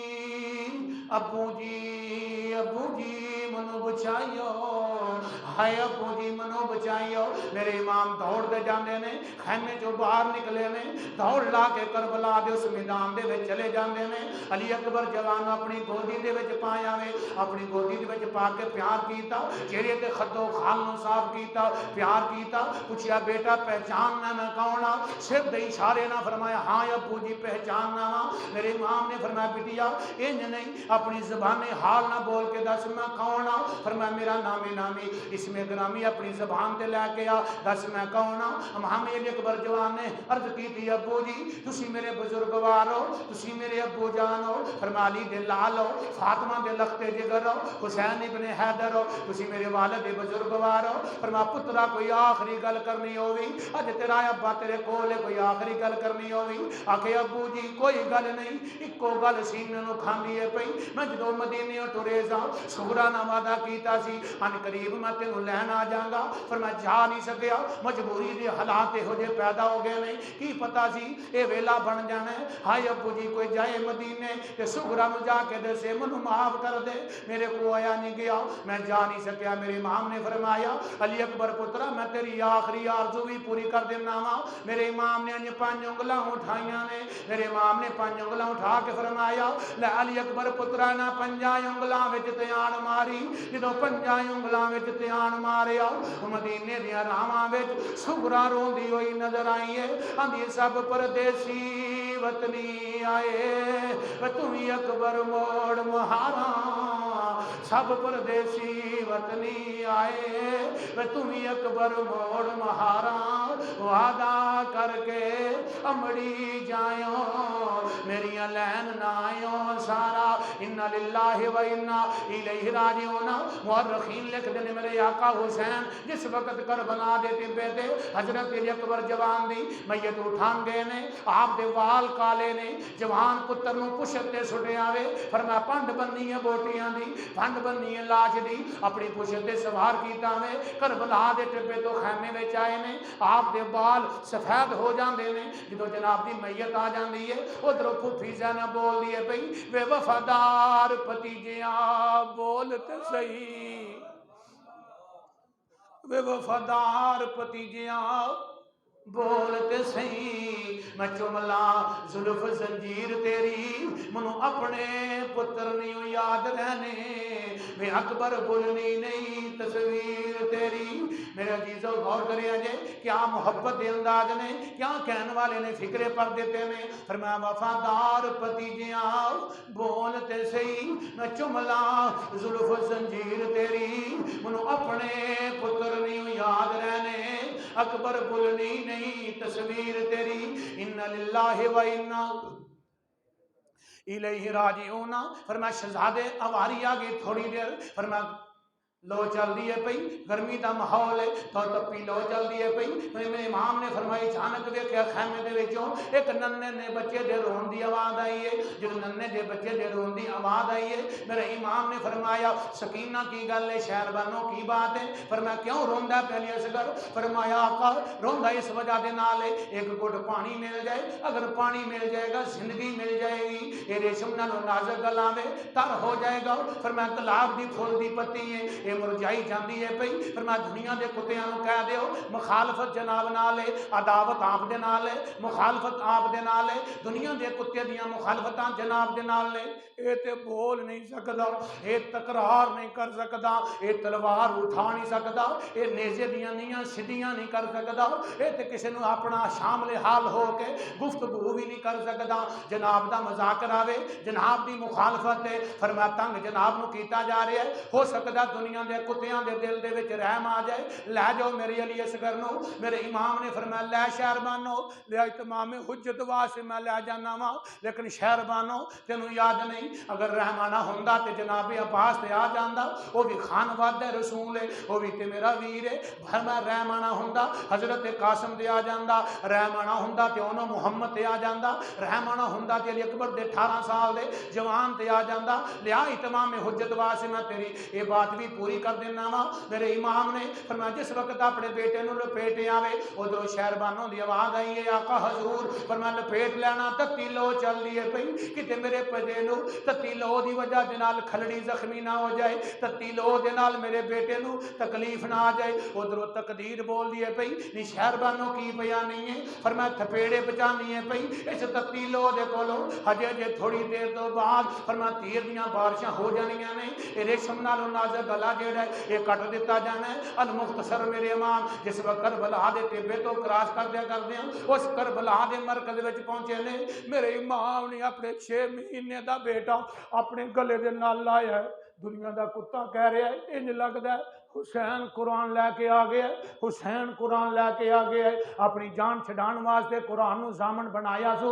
ابو جی ابو جی منو بچائیو ہائے ابو جی منو بچائیو میرے امام دوڑ دے جاندے نے خیمے جو باہر نکلے نے دوڑ لا کے کربلا دے اس میدان دے وچ چلے جاندے نے علی اکبر جوان اپنی گودی دے وچ پایا وے اپنی گودی دے وچ پا کے پیار کیتا چہرے تے خدو خال نو صاف کیتا پیار کیتا پوچھیا بیٹا پہچاننا میں کون ہاں سر دے اشارے نہ فرمایا ہاں ابو جی پہچاننا وا میرے امام نے فرمایا بٹیا انج نہیں اپنی زبان حال نہ بول کے دس میں کون ہاں فرمایا میرا نام نامی اس میں گرامی اپنی زبان تے لے کے آ دس میں کون ہاں امام علی اکبر جوان نے عرض کی تھی ابو جی تسی میرے بزرگوار ہو تسی میرے ابو جان ہو فرمایا علی دے لال ہو فاطمہ دے لختے جگر ہو حسین ابن حیدر ہو تسی میرے والد بزرگوار ہو فرمایا پترا کوئی آخری گل کرنی ہوئی اج تیرا ابا تیرے کول کوئی آخری گل کرنی ہوئی آکھے ابو جی کوئی گل نہیں اکو گل سینے نو کھاندی ہے پئی میں جدوں مدینے ٹرے سا سغرا نہ وعدہ کیتا سی ان قریب میں تینوں لین آ جاگا پر میں جا نہیں سکیا مجبوری دے حالات ہو جے پیدا ہو گئے نہیں کی پتا سی اے ویلا بن جانا ہے ہائے ابو جی کوئی جائے مدینے تے سغرا نو جا کے دسے منو معاف کر دے میرے کو آیا نہیں گیا میں جا نہیں سکیا میرے امام نے فرمایا علی اکبر پترا میں تیری آخری آرزو بھی پوری کر دینا وا میرے امام نے انج 5 انگلاں اٹھائیاں نے میرے امام نے 5 انگلاں اٹھا کے فرمایا لے علی اکبر پترا نہ 5 انگلاں وچ تیان ماری جدوں 5 انگلاں وچ تیان ماریا مدینے دیاں راواں وچ سغرا روندی ہوئی نظر آئی ہے آندی سب پردیسی وطنی آئے تو ہی اکبر موڑ مہارا سب پردیسی وطنی آئے تم ہی اکبر موڑ مہارا وعدہ کر کے امڑی جائیو میری لین نہ آئیو سارا انا للہ و انا الیہ راجعون مورخین لکھ دینے میرے آقا حسین جس وقت کربلا دے ٹبے تے حضرت علی اکبر جوان دی میت اٹھان گئے نے آپ دے وال کالے نے جوان پتر نو پشت تے سٹے آوے فرمایا پنڈ بننی ہے بوٹیاں دی پنڈ بننی ہے لاش دی اپنی پشت تے سوار کیتا وے کربلا دے ٹبے تو خیمے وچ آئے نے آپ دے بال سفید ہو جاندے نے جدوں جناب دی میت آ جاندی ہے ادھر پھوپھی زینب بول دی ہے بھئی وے وفادار بھتیجیاں بول تے صحیح وے وفادار بھتیجیاں بولتے سہی میں چملا زلف زنجیر تیری منو اپنے پتر نہیں یاد رہنے میں اکبر بولنی نہیں تصویر تیری میرے عزیزو غور کرے اجے کیا محبت دے انداز نے کیا کہنے والے نے فکرے پر دیتے نے فرمایا وفادار بھتیجیاں بولتے سہی میں چملا زلف زنجیر تیری منو اپنے پتر نہیں یاد رہنے اکبر بولنی نہیں تصویر تیری ان للہ و انا الیہ راجعون فرمایا شہزادے اواری آگے تھوڑی دیر فرمایا لو چل دی ہے پئی، گرمی دا ماحول ہے تو تپی لو چل دی ہے پئی۔ میرے امام نے فرمائی اچانک ویکھیا خیمے دے وچوں ایک ننے نے بچے دے رون دی آواز آئی ہے۔ جب ننے دے بچے دے رون دی آواز آئی ہے، میرے امام نے فرمایا سکینہ کی گل ہے، شہربانو کی بات ہے؟ فرمایا کیوں روندا پہلی اصغر؟ فرمایا آقا روندا اس وجہ دے نال ہے ایک گھٹ پانی مل جائے، اگر پانی مل جائے گا زندگی مل جائے گی، اے ریشم نالوں نازک گلاں میں تر ہو جائے گا۔ فرمایا گلاب دی پھول دی پتی ہے اے مرجائی جاندی ہے پئی۔ فرمایا دنیا دے کتیاں نوں کہہ دیو مخالفت جناب نال ہے، عداوت آپ دے نال ہے، مخالفت آپ دے نال ہے، دنیا دے کتے دیاں مخالفتاں جناب دے نال ہے۔ اے تے بول نہیں سکدا، اے تکرار نہیں کر سکدا، اے تلوار اٹھا نہیں سکدا، اے نیزے دیاں نیاں سیدھیاں نہیں کر سکدا، اے تے کسے نوں اپنا شامل حال ہو کے گفتگو بھی نہیں کر سکدا۔ جناب دا مذاق کراوے، جناب دی مخالفت ہے، فرمایا تنگ جناب نو کیتا جا رہا ہے، ہو سکدا دنیا دے کتیاں دے دل دے وچ رحم آ جائے، لے جاؤ میرے علی اصغر نو۔ میرے امام نے فرمایا لے شہربانو، لے اتمام حجت واسطے میں لے جانا وا، لیکن شہربانو تینوں یاد نہیں اگر رحمانہ ہوندا تے جناب عباس تے آ جاندا، وہ بھی خان واد رسول ہے، وہ بھی تے میرا ویر ہے۔ فرمایا رحمانہ ہوندا حضرت قاسم تے آ جاندا، رحمانہ ہوندا تے انہوں محمد تے آ جاندا، رحمانہ ہوندا تے علی اکبر دے 18 سال دے جوان تے آ جاندا۔ لیا اتمام حجت واسطے میں تیری یہ بات بھی پوری کر دینا وا۔ میرے امام نے فرمایا جس وقت اپنے بیٹے نو لپیٹ آوے ادھر شہربانوں دی آواز آئی ہے آقا حضور، فرمایا لپیٹ لینا تتی لو چل دی ہے پئی، کتے میرے پجے نو تتی لو دی وجہ دے نال کھلڑی زخمی نہ ہو جائے، تتی لو دے نال میرے بیٹے نو تکلیف نہ آ جائے۔ ادھر تقدیر بول دی ہے پئی نی شہربانوں کی پیا نہیں ہے، فرمایا تھپیڑے بچانی ہے پئی اس تتی لو دے کولو، ہجے جے تھوڑی دیر تو بعد فرمایا تیر دیاں بارشاں ہو جانیاں نے، اے ریشم نالوں نازک گلا جیڑا ہے یہ کٹ دیتا جانا ہے۔ المختصر میرے امام جس وقت کربلا دے ٹیبے تو کراس کر دیا اس کربلا دے مرکز وچ پہنچے نے، میرے امام نے اپنے 6 مہینے دا بیٹا اپنے گلے دے نال لایا ہے۔ دنیا دا کتا کہہ رہا ہے انج لگدا ہے حسین قرآن لے کے آ گیا ہے، حسین قرآن لے کے آ گیا ہے، اپنی جان چھڈان واسطے قرآن نو زامن بنایا سو،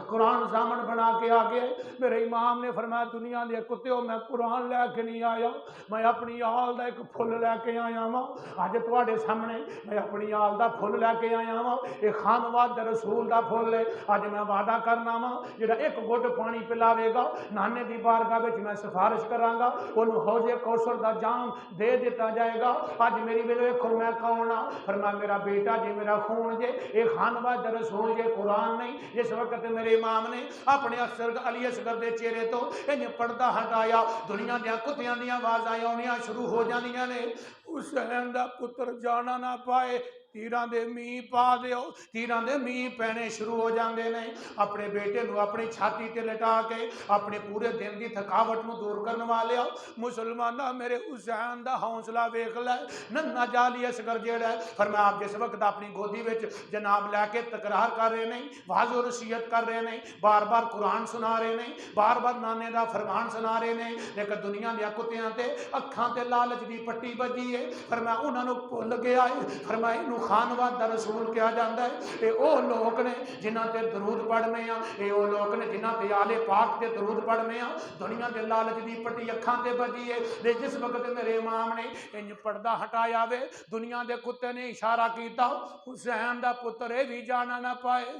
قرآن زامن بنا کے آ گیا ہے۔ میرے امام نے فرمایا دنیا دے کتےو میں قرآن لے کے نہیں آیا، میں اپنی آل دا ایک پھل لے کے آیا ہاں۔ اج تواڈے سامنے میں اپنی آل دا پھل لے کے آیا ہاں، یہ خانواد رسول دا پھل ہے۔ اج میں وعدہ کرنا وا جڑا ایک گھٹ پانی پلاوے گا نانے دی بارگاہ وچ میں سفارش کراں گا اونوں حوض کوثر دا جام دے دیتا جائے گا۔ اج میری ویلو ویکھو میں کون ہاں، فرمایا میرا بیٹا جے میرا خون جے، یہ خانواد رسول جے قرآن نہیں۔ جس وقت میرے امام نے اپنے علی اصغر دے چہرے تو انج پردہ ہٹایا، دنیا دیاں کتیاں دیاں آوازاں آونیاں شروع ہو جاندیاں نے، حسین دا پتر جانا نہ پائے، تیراں دے می پا دیو، تیراں دے می پینے شروع ہو جاندے نے۔ اپنے بیٹے نو اپنی چھاتی تے لٹا کے اپنے پورے دن دی تھکاوٹ نو دور کرن والے مسلمانہ میرے حسین دا حوصلہ ویکھ لے۔ ننھا جا علی اصغر جیڑا ہے فرمایا آپ جس وقت اپنی گودی وچ جناب لے کے تکرار کر رہے نہیں، واضح و نصیحت کر رہے نہیں، بار بار قرآن سنا رہے نہیں، بار بار نانے دا فرمان سنا رہے نہیں، لیکن دنیا دیا کتیاں تے اکھاں تے لالچ دی پٹی بجی ہے۔ فرمایا انہاں نو بھول گیا ہے، فرمایا انہوں خانواد دا رسول کیا جاندا ہے، اے او لوگ نے جنہاں تے درود پڑھنے ہیں، اے او لوگ نے جنہاں تے آل پاک تے درود پڑھنے ہیں، دنیا دے لالچ دی پٹی اکھاں تے بجی ہے۔ تے جس وقت میرے امام نے انج پردہ ہٹایا وے دنیا دے کتے نے اشارہ کیتا حسین دا پتر اے بھی جانا نہ پائے،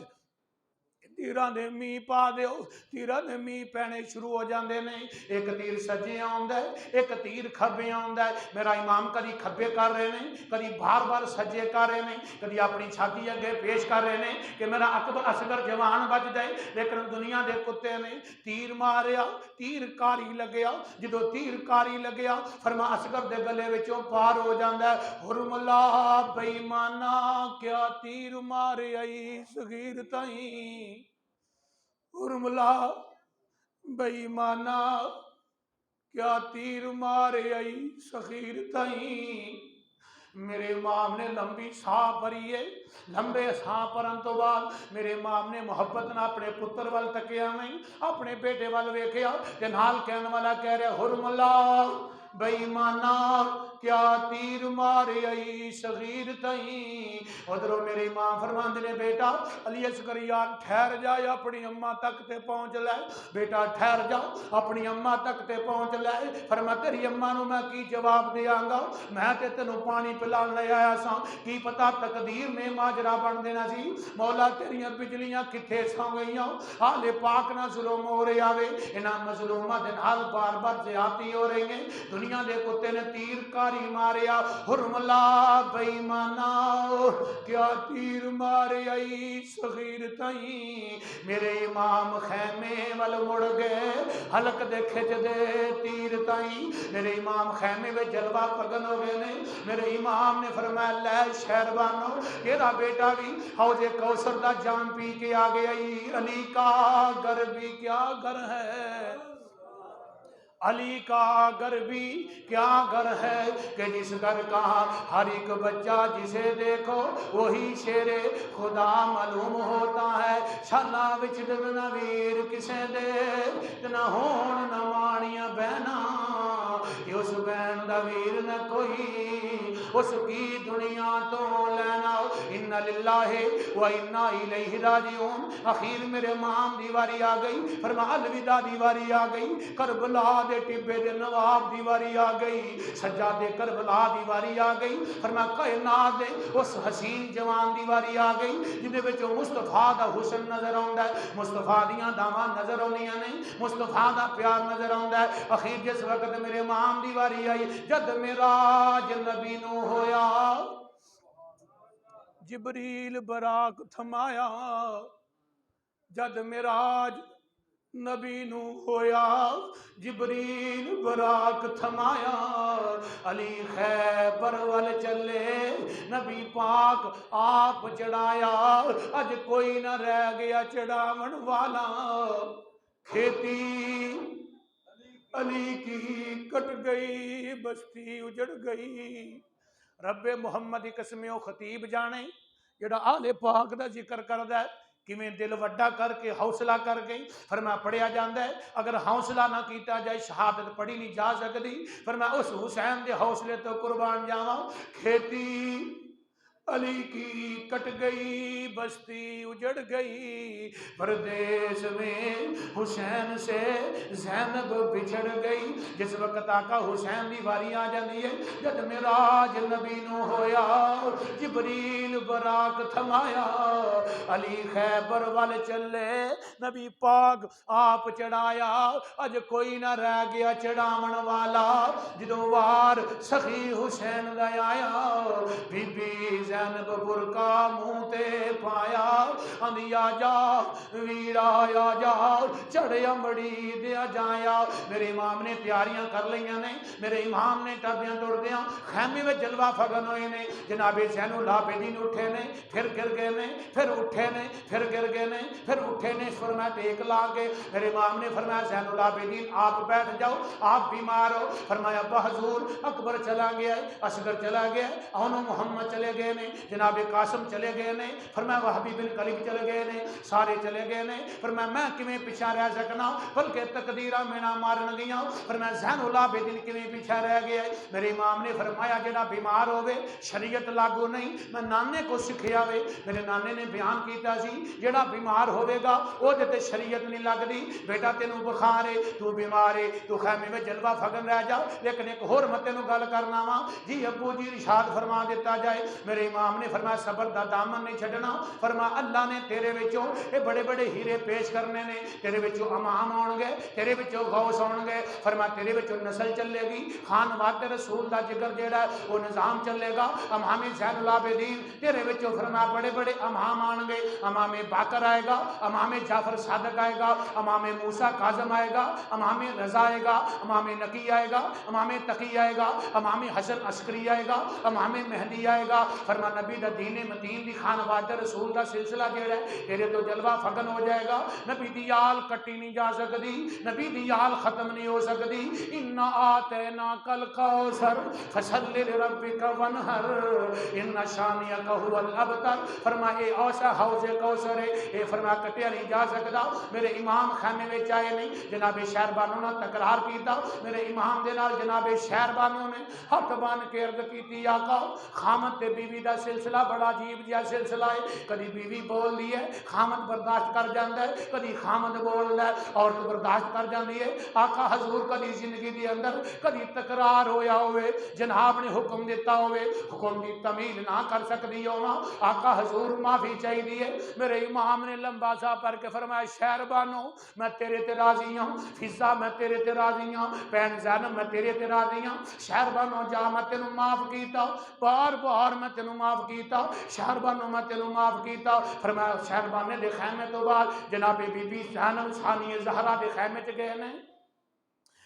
تیران دے می پا دیو، تیران دے می پینے شروع ہو جاندے نہیں، ایک تیر سجے آندا ہے ایک تیر کھبے آندا ہے۔ میرا امام کدی کھبے کر رہے نہیں، کدی بار بار سجے کر رہے نہیں، کدی اپنی چھاتی اگے پیش کر رہے نہیں کہ میرا اکبر اصغر جوان بچ جائے، لیکن دنیا دے کتے نے تیر ماریا، تیر کاری لگیا، جدو تیر کاری لگیا فرما اصغر دے گلے وچوں پار ہو جاندا ہے، حرملا بے ایمانا کیا تیر مارے آئی صغیر تائیں، حرملا بے ایمانا کیا تیر مارے آئی صغیر تائیں۔ میرے امام نے لمبی ساہ بھری ہے، لمبے ساہ پرن تو بعد میرے امام نے محبت نہ اپنے پتر وال تکیا نہیں، اپنے بیٹے وال ویکھیا تے نال کہن والا کہہ رہے حرملا بے ایمانا کیا تیر مارے آئی صغیر تئیں۔ ادھروں میرے امام فرماندے نے بیٹا علی اصغر یار ٹھہر جا اپنی اماں تک تے پہنچ لے، بیٹا ٹھہر جا اپنی اماں تک تے پہنچ لے۔ فرما تیری اماں نو میں کی جواب دیاں گا، میں تے تینوں پانی پلان لے آیا سا، کی پتا تقدیر نے ماجرا بن دینا سی۔ مولا تیریاں بجلیاں کتھے سو گئیاں، آل پاک نہ ظلم ہو رہے آوے، انہاں مظلومہ دن حال بار بار زیادتی ہو رہی ہیں۔ دنیا دے کتے نے تیر کاری ماریا، حرملا بیمانا کیا تیر مارے آئی صغیر تائیں۔ میرے امام خیمے وال مڑ گئے، حلق دے کھچ دے تیر تائیں۔ میرے امام خیمے میں جلوہ پگن ہو گئے نے۔ میرے امام نے فرمایا لے شہربانو تیرا بیٹا بھی حوض کوثر دا جام پی کے آگے آئی۔ علی کا گھر بھی کیا گھر ہے، علی کا گھر بھی کیا گھر ہے کہ جس گھر کا ہر ایک بچہ جسے دیکھو وہی شیر خدا معلوم ہوتا ہے۔ شالا وچ نہ ویر کسے دے نہ ہون نہ مانیاں بہنا، کہ اس بہن دا ویر نہ کوئی اس کی دنیا تو لینا۔ انا للہ و انا الیہ راجعون۔ اخیر میرے امام دیواری آ گئی، فرما الوداع دیواری آ گئی، کربلا دے ٹبے دے نواب دیواری آ گئی، سجاد کربلا دیواری آ گئی، فرما کائنات دے اس حسین جوان دیواری آ گئی جدے وچ مصطفیٰ دا حسن نظر آندا ہے، مصطفیٰ دیاں داواں نظر آندیاں نے، مصطفیٰ دا پیار نظر آندا ہے۔ اخیر جس وقت میرے امام دیواری آئی، جد معراج نبی نو ہویا، جبریل براق تھمایا، جد معراج نبی نو ہویا، جبریل براق تھمایا، علی خیبر وال چلے، نبی پاک آپ چڑھایا، اج کوئی نہ رہ گیا چڑھاون والا، کھیتی علی کی کٹ گئی، بستی اجڑ گئی۔ رب محمد قسمیو خطیب جانے جڑا آل پاک دا ذکر کردا ہے کیویں دل وڈا کر کے حوصلہ کر گئی۔ فرمایا پڑھیا جاندا ہے اگر حوصلہ نہ کیتا جائے شہادت پڑھی نہیں جا سکتی۔ فرمایا اس حسین دے حوصلے تو قربان جاواں، کھیتی علی کی کٹ گئی، بستی اجڑ گئی، پردیس میں حسین سے زینب بچھڑ گئی۔ جس وقت آقا حسین دی واری آ جاندی ہے، جد معراج نبی نو ہویا، جبریل براق تھمایا، علی خیبر وال چلے، نبی پاک آپ چڑھایا، اج کوئی نہ رہ گیا چڑھاون والا۔ جدوں وار سخی حسین دا آیا، بی بی زینب برکا منہ تے پایا، آندی آ جا ویرا آ جا چڑھ امڑی دیا جایا۔ میرے امام نے تیاریاں کر لیاں نے، میرے امام نے ٹردیاں ٹردیاں خیمے میں جلوہ فگن ہوئے نے۔ جناب زین العابدین اٹھے نے، پھر گر گئے نے، پھر اٹھے نے، پھر گر گئے نے، پھر اٹھے نے، فرمایا ٹیک لا کے۔ میرے امام نے فرمایا زین العابدین آپ بیٹھ جاؤ، آپ بیمار ہو۔ فرمایا ابا حضور اکبر چلا گیا ہے، اصغر چلا گیا ہے، اونو محمد چلے گئے نے، جناب قاسم چلے گئے نے، فرمایا وہبی بن کلیب چلے گئے نے، سارے چلے گئے نے۔ فرمایا میں کیویں پیچھے رہ سکنا، بلکہ تقدیراں مینا مارن گیاں۔ فرمایا زین العابدین کیویں پیچھے رہ گیا ہے۔ میرے امام نے فرمایا جڑا بیمار ہوے شریعت لاگو نہیں، میں نانے کو سکھیا وے، میرے نانے نے بیان کیتا سی جڑا بیمار ہوے گا او تے شریعت نہیں لگدی، بیٹا تینوں بخار ہے، تو بیمار ہے، تو خیمے میں جلوہ فگن رہ جا، لیکن ایک اور میں تینوں گل کرنا وا جی ابو جی ارشاد فرما دیتا جائے۔ میرے امام نے فرمایا صبر دا دامن نہیں چھڈنا، فرمایا اللہ نے تیرے وچوں اے بڑے بڑے ہیرے پیش کرنے نے، تیرے وچوں امام آن گے، تیرے وچوں غوث آن گے، فرمایا تیرے وچوں نسل چلے گی، خان واد رسول دا جگر جیڑا ہے وہ نظام چلے گا، امام زین العابدین تیرے وچوں فرمایا بڑے بڑے امام آن گے، امام باقر آئے گا، امام جعفر صادق آئے گا، امام موسیٰ کاظم آئے گا، امام رضا آئے گا، امام نقی آئے گا، امام تقی آئے گا، امام حسن عسکری آئے گا، امام مہدی آئے گا۔ فرمایا فرما نبی دا دین متین دی خانواد رسول دا سلسلہ جیڑا ہے تیرے تو جلوہ فگن ہو جائے گا. نبی دی آل کٹی نہیں جا سکتی, نبی دی آل ختم نہیں ہو سکتی. انا آتیناک الکوثر فصل لربک وانحر ان شانئک ھو الابتر. فرما اے اوسا حوض کوثر ہے, اے فرما کٹیا نہیں جا سکتا. میرے امام خیمے وچ آئے نہیں, جناب شہربانو نے تکرار کیتا, میرے امام دے نال جناب شہربانو نے ہاتھ بان کے عرض کیتی آقا خامد تے بیوی دا سلسلہ بڑا عجیب جہا سلسلہ ہے. کدی بیوی بول دی ہے خامد برداشت کر جاندا ہے, کدی خامد بولدا ہے عورت برداشت کر جاندی ہے. آقا حضور کدی زندگی دے اندر کدی تکرار ہویا ہوئے, جناب نے حکم دیتا ہوئے, حکم دی تمیل نہ کر سکدی ہونا, آقا حضور معافی چاہیے. میرے امام نے لمبا سا پڑھ کے فرمایا شہربانو میں تیرے تے راضی ہوں, فضا میں تیرے تے راضی ہوں, بہن زینب میں تیرے تے راضی ہوں. شہربانو جا میں تینوں معاف کیتا, بار بار میں تینوں معاف کیتا, شہربانو میں تینوں معاف کیتا. فرمایا شہربانے دے خیمے تو بعد جناب بی بی زینب ثانی زہرا دے خیمے چ گئے نے.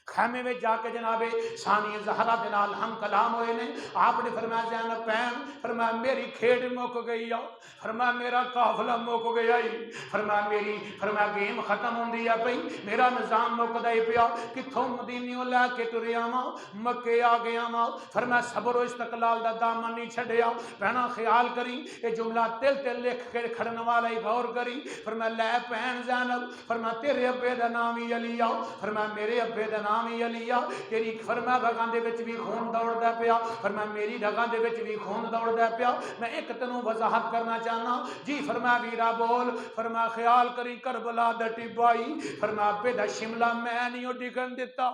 خیمے میں جا کے جناب ثانی زہرا دے نال ہم کلام ہوئے نے. آپ نے فرمایا زینب بہن, فرمایا میری کھیڈ مک گئی ہے, فرمایا میرا قافلہ مک گیا ہی, فرمایا میری فرمایا گیم ختم ہوندی ہے پئی, میرا نظام مکدا ہی پیا, کتھوں مدینیوں لے کے ٹریا وا مکے آ گیا وا. فرمایا صبر و استقلال دا دامن نہیں چھڈیا. بہنا خیال کری یہ جملہ دل تے لکھ کے کھڑن والا ہی غور کری. فرمایا لے بہن زینب, فرمایا تیرے ابے دا نام ہی علی آ, فرمایا میرے ابے دا نام ہی علی آ. تیری فرمایا رگاں دے وچ بھی خون دوڑدا پیا, فرمایا میری رگاں دے وچ بھی خون دوڑدا پیا. میں ایک تینوں وضاحت کرنا چاہنا جی. فرمایا ویرا بول, فرمایا خیال کری کربلا دا ٹبائی, فرمایا ابے دا شملہ میں نہیں ڈگن دیتا.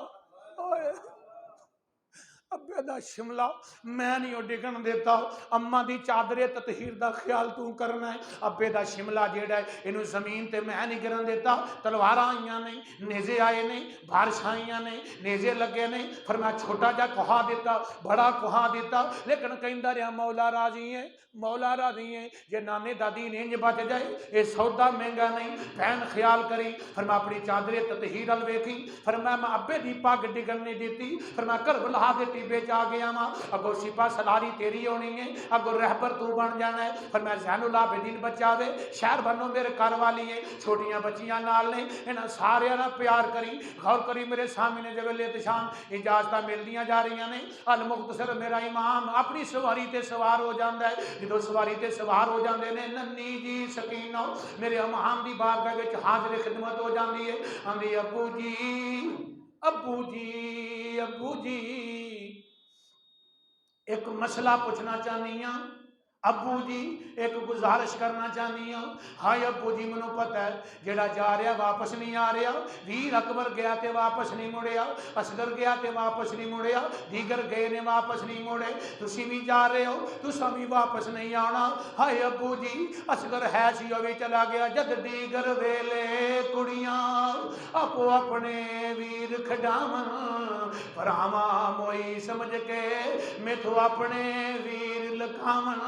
ابے دا شملہ میں نہیں ڈگن دیتا. اما دی چادرے تطہیر دا خیال تو کرنا ہے. ابے دا شملہ جیڑا ہے انہوں زمین تے میں نہیں گرن دیتا. تلواراں آئیاں نہیں, نیزے آئے نہیں, بارش آئیاں نہیں, نیزے لگے نہیں. فرمایا چھوٹا جا کوہا دیتا, بڑا کوہا دیتا, لیکن کہندا رہا مولا راضی ہے, مولا راضی ہے. جے نانے دادی نے انج بچ جائے اے سودا مہنگا نہیں. بہن خیال کری, فرمایا اپنی چادرے تطہیر ال ویکھی, فرمایا میں ابے دی پگ ڈگن نہیں دیتی. فرمایا کربلا دے بیچ آ گیا ماں, اگو سپا سلاری تیری ہونی ہے, اگو رہبر تو بن جانا ہے. فرمایا زین العابدین بچاوے, شہر بنو میرے گھر والی ہے, چھوٹیاں بچیاں نال نے, انہاں سارے نال پیار کری. غور کری میرے سامنے جب احتشام اجازتاں ملدیاں جا رہی نے. المختصر میرا امام اپنی سواری تے سوار ہو جاندا ہے. جدوں سواری تے سوار ہو جاندے نے ننی جی سکینہ میرے امام دی بارگاہ وچ حاضر خدمت ہو جاندی ہے. آندی ابو جی, ابو جی, ابو جی ایک مسئلہ پوچھنا چاہنی ہوں. ابو جی ایک گزارش کرنا چاہنی ہوں. ہائے ابو جی منو پتہ ہے جڑا جا رہا واپس نہیں آ رہا. ویر اکبر گیا تے واپس نہیں مڑیا, اصغر گیا تے واپس نہیں مڑیا, دیگر گئے نے واپس نہیں مڑے. تسی بھی جا رہے ہو, تسا بھی واپس نہیں آنا. ہائے ابو جی اصغر ہے سی وہ بھی چلا گیا. جد دیگر ویلے کڑیاں اپو اپنے ویر کھڈاون, پراواں موئی سمجھ کے میں تو اپنے ویر لکھاون.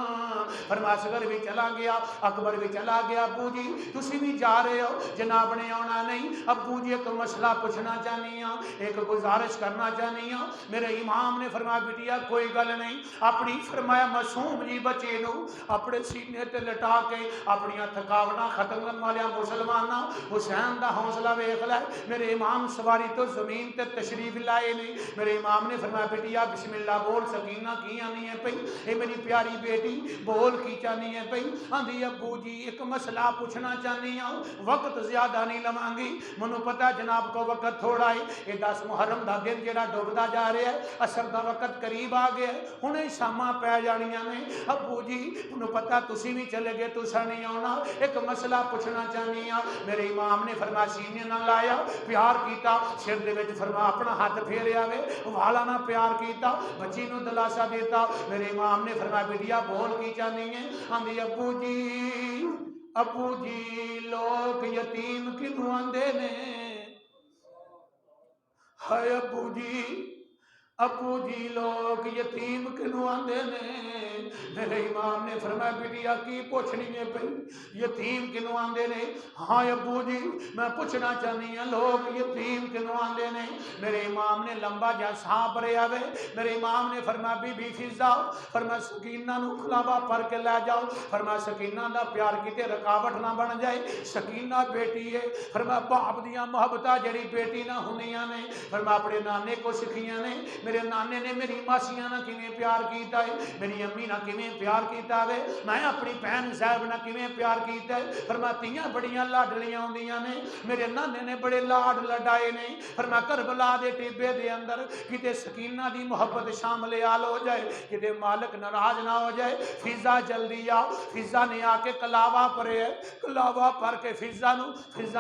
فرمایا اصغر بھی چلا گیا, اکبر بھی چلا گیا. ابو جی تسی بھی جا رہے ہو, جناب نے آنا نہیں. ابو جی ایک مسئلہ پوچھنا چاہنی ہوں, ایک گزارش کرنا چاہنی ہوں. میرے امام نے فرمایا بیٹیا کوئی گل نہیں. اپنی فرمایا معصوم جی بچے نو اپنے سینے تے لٹا کے اپنی تھکاوٹاں ختم کرنے والے مسلماناں حسین دا حوصلہ ویکھ لے. میرے امام سواری تو زمین تے تشریف لائے نہیں. میرے امام نے فرمایا بیٹیا بسم اللہ بول, سکینہ کی آنی ہے پئی, اے میری پیاری بیٹی بول کی چاہنی ہے پئی. آندھی ابو جی ایک مسئلہ پوچھنا چاہنی ہوں, وقت زیادہ نہیں لواں گی, منو پتہ جناب کو وقت تھوڑا ہے. یہ 10 محرم دا دن جڑا ڈوبدا جا رہا ہے, عصر دا وقت قریب آ گیا, ہنے شاماں پے جانیاں نے. ابو جی منو پتہ تسی بھی چلے گئے, تسا نہیں آنا, ایک مسئلہ پوچھنا چاہنی ہوں. میرے امام نے فرمایا سینے نہ لایا, پیار کیتا, سر دے وچ فرمایا اپنا ہاتھ پھیریا وے, والا نہ پیار کیتا, بچی نو دلاسا دیتا. میرے امام نے فرمایا بیٹیا بول کی چاہنی ہے. آندھی ابو جی, ابو جی لوگ یتیم کنوں آندے نے. ہائے ابو جی ابو جی لوگ یتیم کنو آندے نے؟ میرے امام نے فرمایا بیٹیا کی پوچھنی ہے پہ یتیم کنو آندے نے؟ ہاں ابو جی میں پوچھنا چاہنی ہوں لوگ یتیم کنو آندے نے؟ میرے امام نے لمبا جا ساں پڑے آوے، میرے امام نے فرمایا بی بی فضا، فرمایا سکینہ نو کھلاوا پر کے لے جاؤ، فرمایا سکینہ دا پیار کیتے رکاوٹ نہ بن جائے، سکینہ بیٹی ہے، فرمایا باپ دیاں محبتہ جڑی بیٹی نہ ہونیاں نے، فرمایا اپنے نانے کو سکھیاں نے، میرے نانے نے میری ماسیاں نہ کیویں پیار کیتا ہے، میری امی نہ کیویں پیار کیتا ہے، میں اپنی بہن صاحب نہ کیویں پیار کیتا ہے، فرمایا تیاں بڑیاں لاڈلیاں ہوندیاں نے، میرے نانے نے بڑے لاڈ لڈائے نے، فرمایا کربلا دے ٹیبے دے اندر کتے سکینہ دی محبت شامل آل ہو جائے، کتے مالک ناراض نہ ہو جائے، فضا جلدی آ، فضا نے آ کے کلاوا پڑے ہے، کلاوا پڑھ کے فضا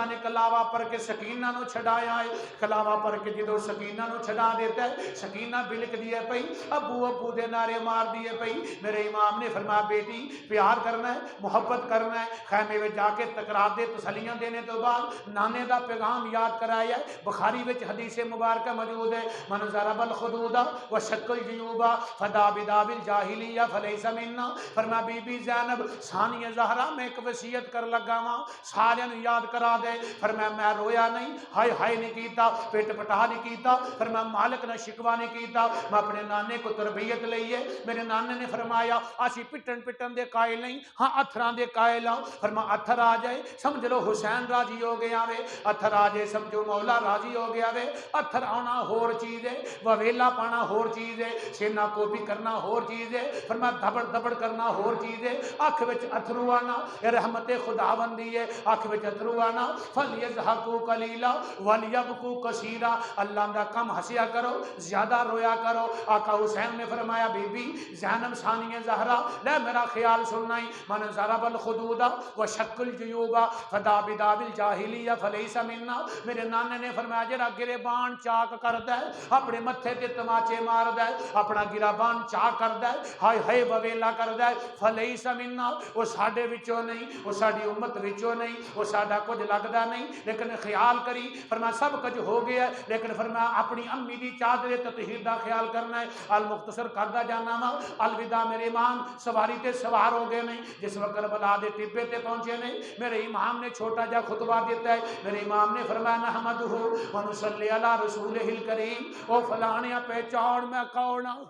نے کلاوا پڑھ کے سکینہ نو چھڈایا ہے، کلاوا پڑھ کے جدو سکینہ نو چھڈا دیتا ہے، سکینہ بلک دیے پئی، ابو ابو دے نعرے مار دیے پئی، میرے امام نے فرمایا بیٹی پیار کرنا ہے، محبت کرنا ہے، خیمے میں جا کے تکرار دے تسلیاں دینے تو بعد نانے دا پیغام یاد کرایا ہے، بخاری وچ حدیث مبارکہ موجود ہے، من ضرب الخدود وشق الجیوب فدا بداب الجاہلیہ فلیس منا، فرمایا بی بی زینب ثانیہ زہرا میں ایک وصیت کر لگا وا سارے نو یاد کرا دے، فرمایا میں رویا نہیں، ہائے ہائے نہیں کیتا، پیٹ پٹا نہیں کیتا، فرمایا مالک نہ شکوا نہیں کیتا، میں اپنے نانے کو تربیت لئیے، میرے نانے نے فرمایا اسی پٹن دے قائل نہیں، ہاں اتھران دے قائل ہاں، فرمایا اتھر آ جائے سمجھ لو حسین راضی ہو گیا وے، اتھر آ جائے سمجھو مولا راضی ہو گیا وے، اتھر آنا ہور چیز ہے، وویلا پانا ہور چیز ہے، سینا کو بھی کرنا ہور چیز ہے، فرمایا دبڑ دبڑ کرنا ہور چیز ہے، آنکھ وچ اتھرو آنا یہ رحمت خداوندی ہے، آنکھ وچ اتھرو آنا فلیضحکوا قلیلا ولیبکوا کثیرا، اللہ دا کم ہنسیا کرو زیادہ رویا کرو، آقا حسین نے فرمایا بی بی زینب ثانیہ زہرا لے میرا خیال سننا ہی، من ضرب الخدود وشق الجیوب فدا بداب الجاہلیہ فلیس منا، میرے نانے نے فرمایا جڑا گریبان چاک کردا ہے اپنے متھے تے تماچے ماردا ہے، اپنا گریبان چاک کردا ہے، ہائے ہائے وویلا کردا ہے، فلیس منا وہ ساڈے وچوں نہیں، وہ ساڈی امت وچوں نہیں، وہ ساڈا کچھ لگدا نہیں، لیکن خیال کری فرمایا سب کچھ ہو گیا ہے، لیکن فرمایا اپنی امی دی چادر تطہیر دا خیال کرنا ہے، المختصر کردا جانا وا، الوداع میرے امام سواری تے سوار ہو گئے نہیں، جس وقت کربلا دے ٹبے تے پہنچے نہیں، میرے امام نے چھوٹا جا خطبہ دیتا ہے، میرے امام نے فرمایا نحمدہ ونصلی علی رسولہ الکریم، او فلانیا پہچان میں کون ہوں،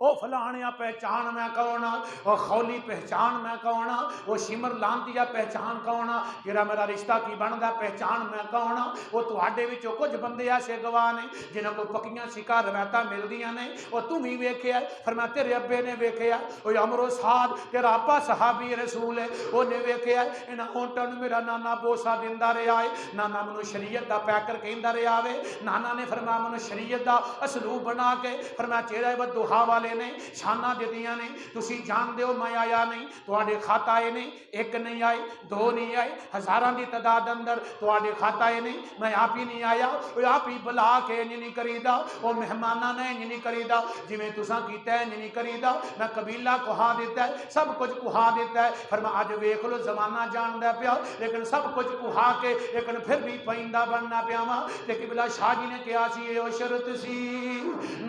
او فلانیا پہچان میں کونا، او خولی پہچان میں کونا، او شمر لانتیا پہچان کونا، جرا میرا رشتہ کی بندا پہچان میں کونا، او تواڈے وچوں کچھ بندے ایسے گواہ نے جنہاں کو پکیاں سکا روایتاں ملدیاں نے، او تم ہی ویکھیا، فرمایا تیرے ابے نے ویکھیا، او عمرو سعد تیرا ابا صحابی رسول ہے، او نے ویکھیا، انہاں اونٹاں نوں میرا نانا بوسا دیندا رہیا ہے، نانا منو شریعت دا پیکر کہندا رہیا وے، نانا نے فرمایا منو شریعت دا اسلوب بنا کے فرمایا چہرہ بدوہا والے نے شانہ دیتیاں نے، تسی جان دیو میں آیا نہیں، تواڈے خط آئے نہیں، ایک نہیں آئے، دو نہیں آئے، ہزاراں دی تعداد اندر تواڈے خط آئے نہیں، میں آپ ہی نہیں آیا، او آپ ہی بلا کے نہیں کریدا، او مہماناں نے نہیں کریدا، جویں تساں کیتا ہے نہیں کریدا، میں قبیلہ کہا دیتا ہے، سب کچھ کہا دیتا ہے، فرمایا اج ویکھ لو زمانہ جاندا پیا، لیکن سب کچھ کہا کے لیکن پھر بھی پائندہ بننا پیا وا، تے قبلہ شاہ جی نے کہا سی او شرط سی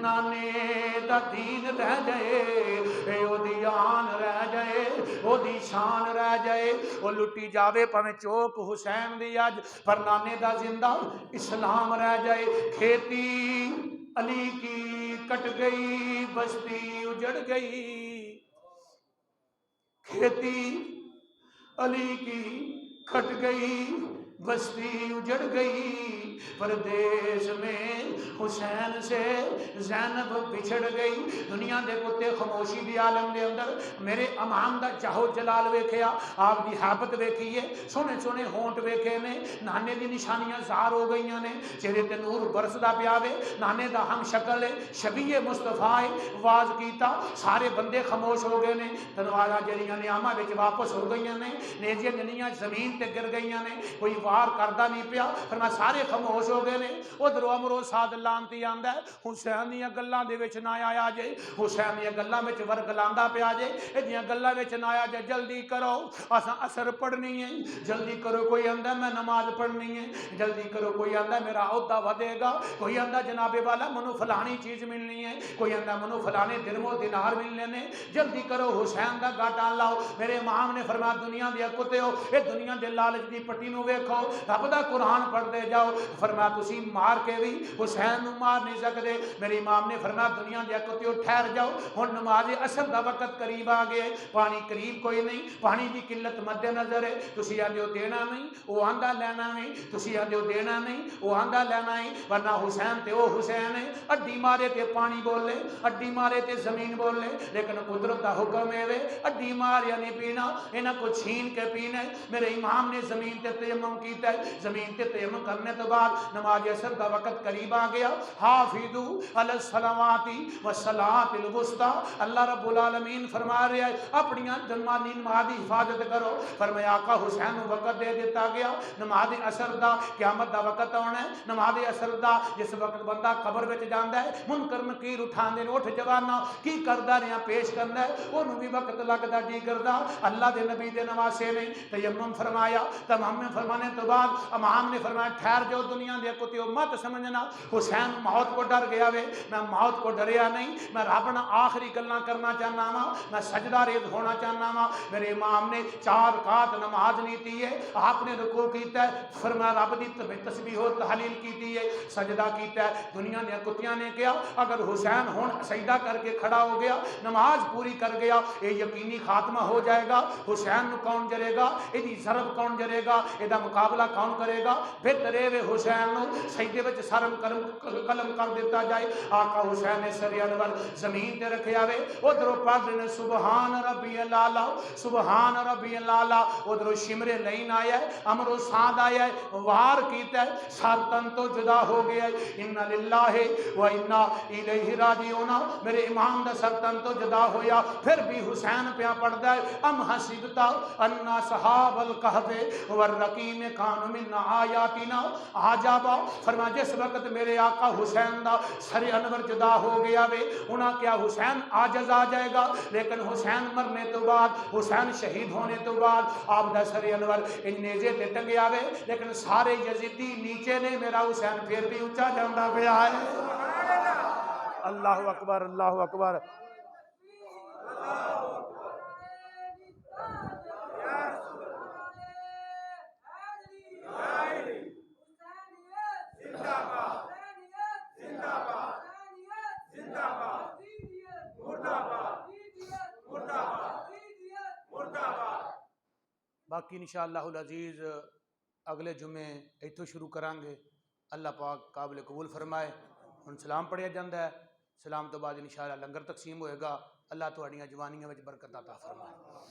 نانے دا دین رہ جائے، او دی آن رہ جائے، او دی شان رہ جائے، او لٹی جاوے پویں چوک حسین دی اج، پر نانے دا زندہ اسلام رہ جائے، کھیتی علی کی کٹ گئی بستی اجڑ گئی، کھیتی علی کی کٹ گئی بستی اجڑ گئی، پردیس میں حسین سے زینب بچھڑ گئی، دنیا دے کتے خاموشی دی عالم دے اندر میرے امام دا چاہو جلال ویکھیا، آپ دی حابت ویکھیے، سونے سونے ہونٹ ویکھے نے، نانے دی نشانیاں ظاہر ہو گئیاں نے، چہرے تے نور برسدا پیا وے، نانے دا ہم شکل ہے، شبیہ مصطفیٰ ہے، واز کیتا سارے بندے خاموش ہو گئے نے، تلوارا جڑیاں نیامہ وچ واپس ہو گئیاں نے، نیزیاں جنیاں زمین تے گر گئیاں نے، کوئی وار کردہ نہیں پیا، فرمایا سارے خاموش خاموش ہو گئے نے ادھروں امرو سعد لانتی آندا ہے حسین دیاں گلاں دے وچ نہ آیا جے حسین دیاں گلاں وچ ورگلاندا پیا جے ایدیاں گلاں وچ نہ آیا جے جلدی کرو اساں اثر پڑھنی ہے جلدی کرو کوئی آندا میں نماز پڑھنی ہے جلدی کرو کوئی آندا میرا عہدہ ودے گا کوئی آندا جناب والا منو فلانی چیز ملنی ہے کوئی آندا منو فلانے درم و دینار ملنے نے جلدی کرو حسین دا گاٹا لاؤ میرے امام نے فرمایا دنیا دے کتےو اے دنیا دے لالچ دی پٹی نو ویکھو رب دا قرآن پڑھتے جاؤ فرمایا تسی مار کے بھی حسین نو مار نہیں سکتے میرے امام نے فرمایا دنیا دے کتےو ٹھہر جاؤ ہن نماز عصر دا وقت قریب آ گئے پانی قریب کوئی نہیں پانی دی قلت مد نظر ہے تسی آندے ہو دینا نہیں وہ آندا لینا نہیں تسی آندے ہو دینا نہیں وہ آندا لینا ہے ورنہ حسین تے او حسین ہے اڈی مارے تے پانی بولے اڈی مارے تے زمین بولے لیکن قدرت دا حکم ہے اڈی ماریا نہیں پینا انہاں کو چھین کے پینا میرے امام نے زمین تے تیمم کیتا ہے زمین تے تیمم کرنے تو بعد نماز عصر دا وقت قریب آ گیا حافظو علی الصلوات والصلاۃ الوسطی اللہ رب العالمین فرما رہا ہے اپنی جنمانی نماز دی حفاظت کرو فرمایا آقا حسین نو وقت دے دیتا گیا نماز عصر دا قیامت دا وقت آنا ہے نماز عصر دا جس وقت بندہ قبر وچ جاندا ہے منکر نکیر اٹھاندے نے اٹھ جوانا کی کردا رہیا پیش کردا ہے اونوں بھی وقت لگدا ڈیگر دا اللہ دے نبی دے نواسے نے تیمم فرمایا تمام فرمانے تو بعد امام نے فرمایا ٹھہر جو دنیا دے کتےو مت سمجھنا حسین موت کو ڈر گیا وے میں موت کو ڈریا نہیں میں رب نال آخری گلاں کرنا چاہنا وا میں سجدہ ریز ہونا چاہنا وا میرے امام نے 4 رکعت نماز لیتی ہے آپ نے رکوع کیتا ہے فرمایا رب دی تسبیح و تحلیل کیتی ہے سجدہ کیتا ہے دنیا دے کتیاں نے کہا اگر حسین ہن سجدہ کر کے کھڑا ہو گیا نماز پوری کر گیا یہ یقینی خاتمہ ہو جائے گا حسین نو کون جرے گا ایدی ضرب کون جرے گا ایدا مقابلہ کون کرے گا بہتر ہے حسین نو سجدے وچ سرم قلم کر دیتا جائے آقا حسین نے سر انور زمین تے رکھیا وے ادھروں پڑھ نے سبحان ربی الاعلی سبحان ربی الاعلی ادھروں شمر لین آیا ہے امر و سعد آیا ہے وار کیتا ہے سر تن تو جدا ہو گیا ہے ان للہ و انا الیہ راجعون میرے امام دا سر تن تو جدا ہویا پھر بھی حسین پیا پڑھدا ہے ام حسبتا ان صحاب الکہف والرقیم کانوا من آیاتنا عجبا فرمایا جس وقت میرے آقا حسین دا سر انور جدا ہو گیا وے انہاں کیا حسین عاجز آ جائے گا لیکن حسین مرنے تو بعد حسین شہید ہونے تو بعد آپ دا سر انور ان نیزے تے ٹنگیا وے لیکن سارے یزیدی نیچے نے میرا حسین پھر بھی اونچا جاندا پیا ہے اللہ اکبر اللہ اکبر باقی انشاءاللہ العزیز اگلے جمعے ایتھوں شروع کریں گے اللہ پاک قابل قبول فرمائے ہن سلام پڑھیا جاندہ ہے سلام تو بعد انشاءاللہ لنگر تقسیم ہوئے گا اللہ تہاڈیاں جوانیاں وچ برکت عطا فرمائے